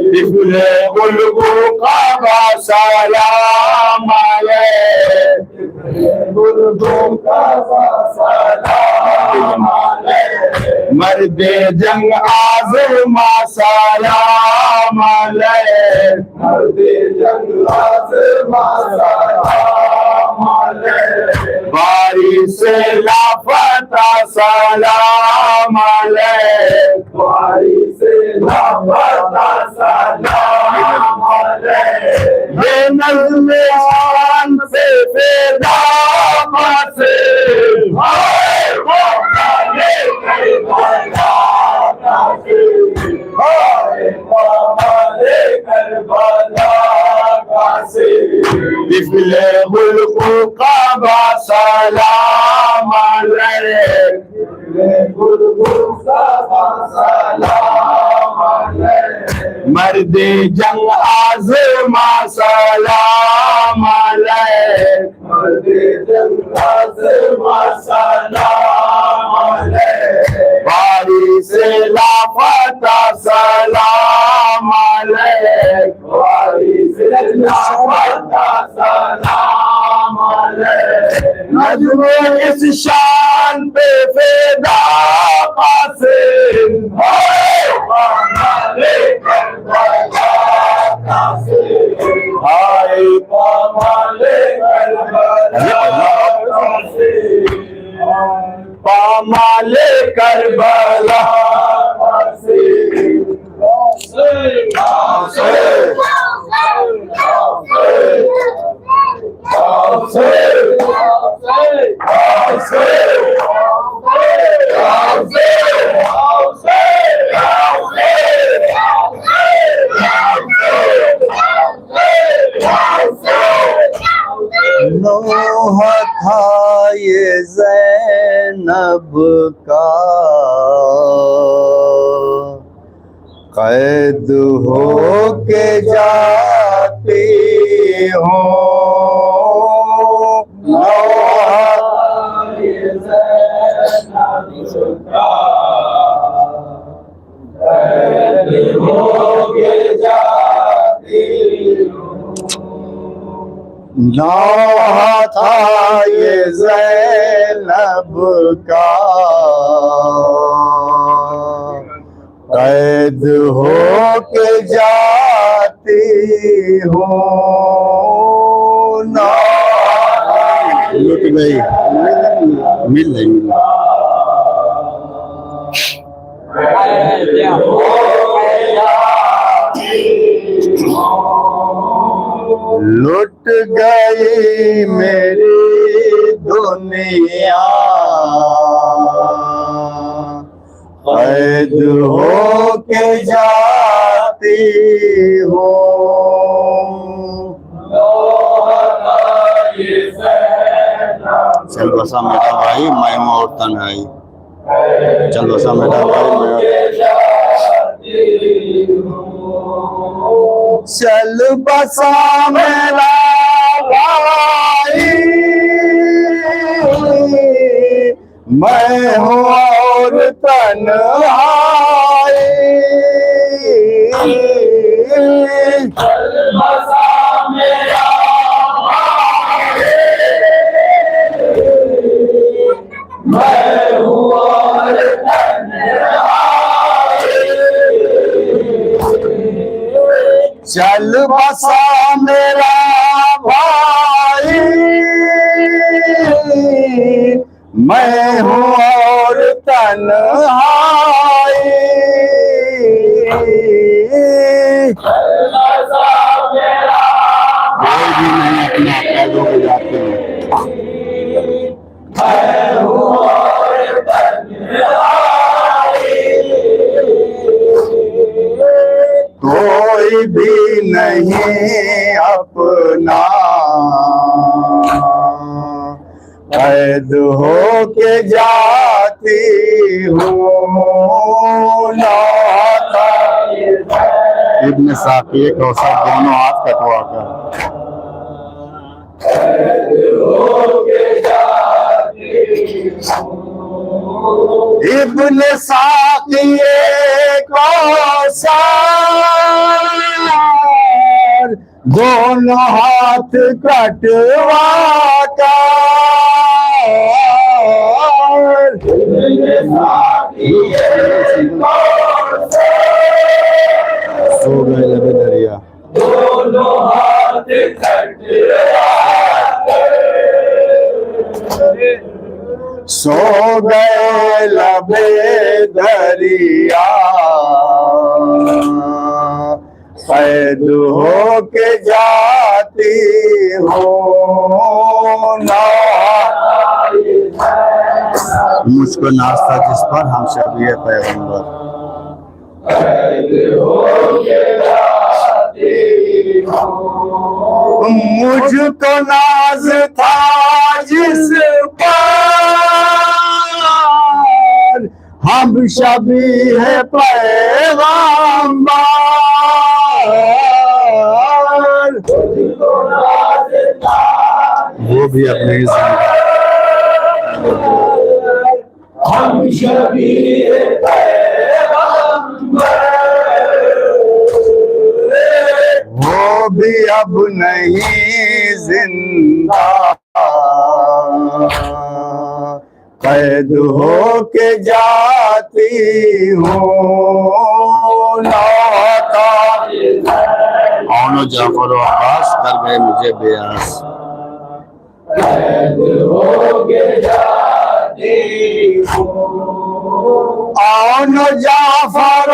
طفل گلگو کا سلام مرد جنگ آزما سلام علیہ مرد جنگ آزما سلام علیہ باری سے لاپتہ سلام علیہ باری سے لاپتہ سلام علیہ یہ نظم شان سے پیدا سے طفل ملک کا سلام علیہ مرد جنگ آزما سلام علیہ مرد جنگ آزما سلام علیہ باری سے لاپتہ سلام علیہ باری سے لاپتہ سلام علیہ نجم اس شان پہ فدا قاسم ہائے پامالے کربلا نوح تھا یہ زینب کا قید ہو کے جاتی ہوں نوح تھا یہ زینب کا قید ہو کے جاتی نوح تھا یہ زینب کا قید ہو کے جاتی ہوں لٹ گئی مل رہی لٹ گئی میری دنیا قید ہو کے جاتی ہوں چل بسا میرا بھائی میں اور تنہائی چل بسا میرا بھائی چل بسا میرا بھائی میں ہوں اور تنہائی چل بسا میرا بھائی میں ہوں اور چل بسا میرا بھائی میں ہوں اور تنہائی کوئی بھی نہیں اپنے عقیدوں پہ جاتے ہیں میں ہوں اور تنہائی کوئی بھی نہیں اپنا قید ہو کے جاتی ہوں ابن ساقی کوثر دونوں ہاتھ کٹوا کر ابن ساقی کوثر دونوں ہاتھ کٹوا کر سو گئے لبے دریا سو گئے لبے دریا قید ہو کے جاتی ہوں مجھ کو ناز تھا جس پر ہم شبیہ پیغمبر مجھ کو ناز تھا جس پر ہم شبیہ پیغمبر وہ بھی اپنے ہی زندگی ہم شبیہ وہ بھی اب نہیں زندہ قید ہو کے جاتی ہوں ناتا آنو جعفر و عباس کر گئے مجھے بیاس قید ہو کے جاتی ہوں آنو جعفر و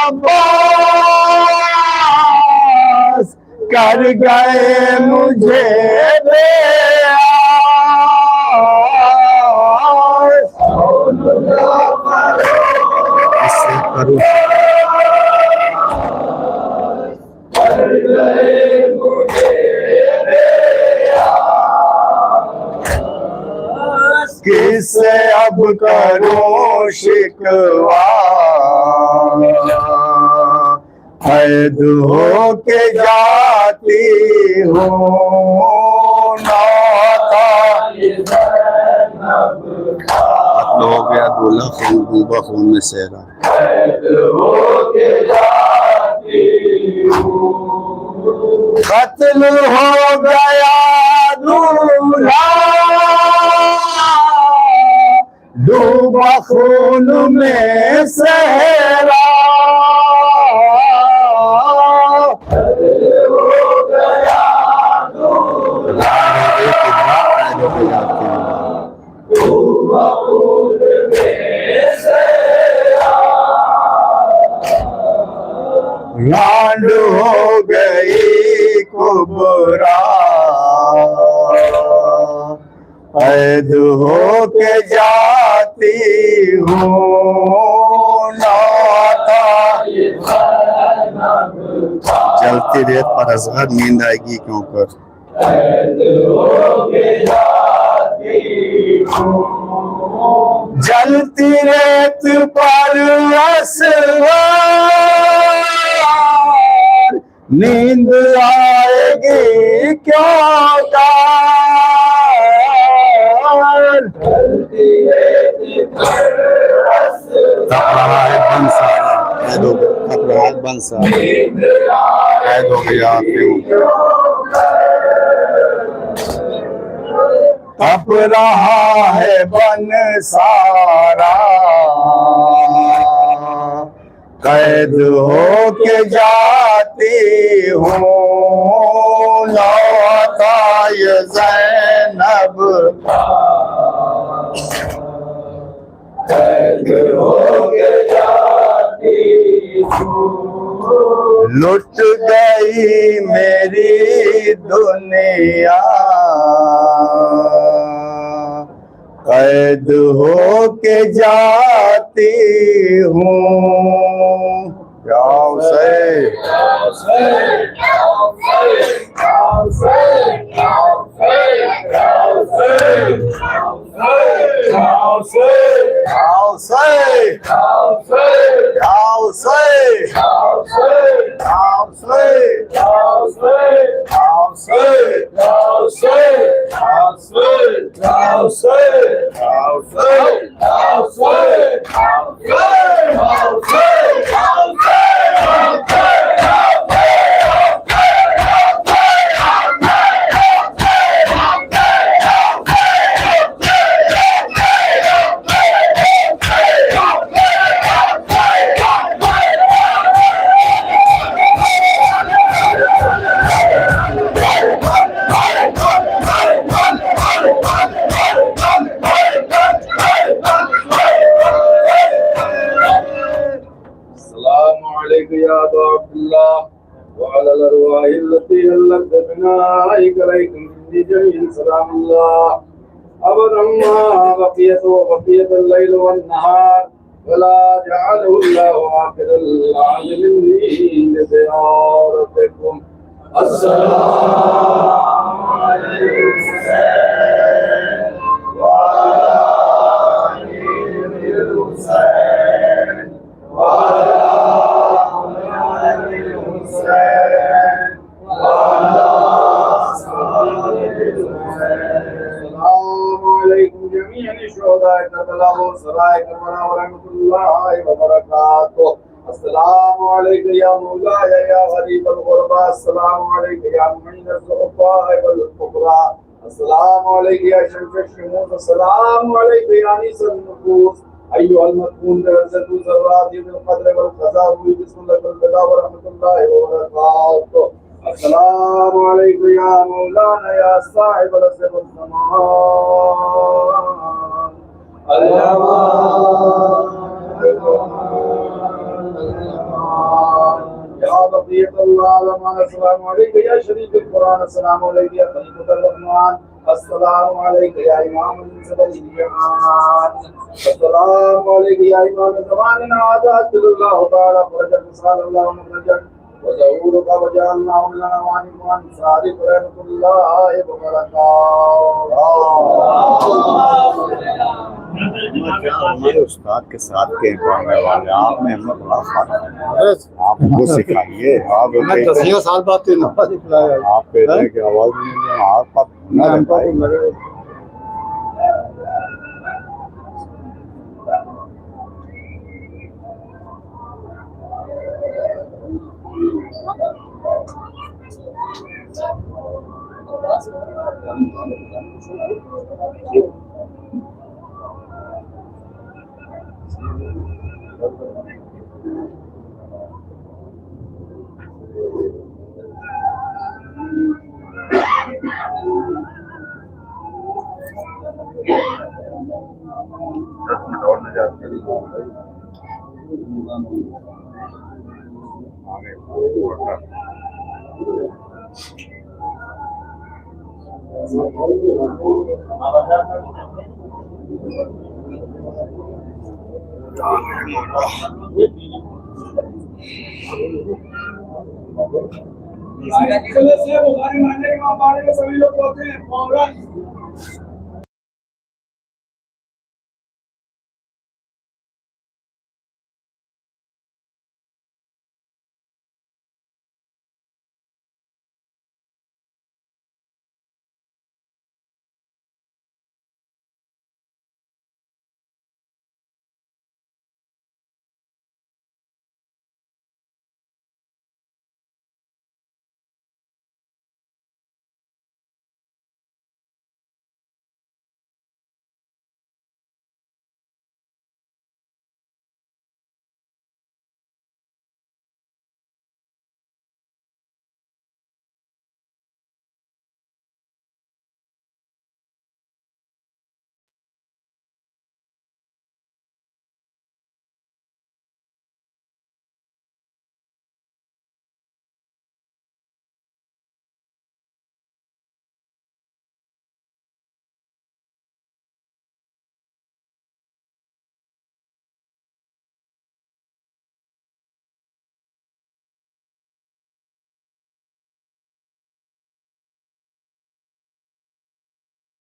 عباس کر گئے مجھے اس سے کرو کس سے اب کروں شکوا قید ہو کے جاتی ہوں ناتا قتل ہو گیا دولہ خون گوبا خون میں سہرا قتل ہو گیا دولہ ڈوبا خون میں سہرا رانڈ ہو گئی کبرا قید ہو کے جاتی ہوں ناتا جلتی ریت پر اصغر نیند آئے گی کیوں کر جلتی ریت پر اصغر نیند آئے گی کیوں کر تپ رہا ہے بن سارا قید ہو گیا تپ رہا ہے بن سارا قید ہو گیا کیوں تپ رہا ہے بن سارا قید ہو کے جاتی ہوں لاتا یہ زینب قید ہو کے جاتی ہوں لٹ گئی میری دنیا قید ہو کے جاتی ہوں جاؤ سے وعلى الأرواح التي هلت بنائك عليكم من جميع سلام الله أبدا ما بقيت وبقيت الليل والنهار ولا جعله الله آخر العهد مني لزيارتكم. السلام عليكم وعلى آل الحسين وعلى آل الحسين وعلى أصحاب الحسين. السلام عليكم جميعا شهداء كربلاء وسراء كربلاء ورحمة الله وبركاته. السلام عليك يا مولاي يا غريب الغرباء. السلام عليك يا معين الضعفاء والفقراء. السلام عليك يا شمس الشموس. السلام عليك يا انيس النفوس ايها المدفون بعزة ذرات ذي القدر والخزاء. بسم الله والبلاء ورحمة الله وبركاته. السلام عليك يا مولانا يا صاحب الأسر والزمان. يا بقية الله. السلام عليك يا شريف القرآن. السلام عليك يا خليفة الرحمن. السلام عليك يا إمام المنزل الإيمان. السلام عليك يا إمام زماننا عادات الله تعالى فرجك صلى الله مخرجك وزورك وجعلناه لنا وعنكم عن صادق رحمة الله وبركاته. ہمارے استاد کے ساتھ کے پڑھنے والے آپ نے ہمیں بڑا فائدہ آپ کو سکھائیے. آپ سال بعد تو آپ کہتے ہیں کہ آواز نہیں آپ سبھی لوگ بولتے ہیں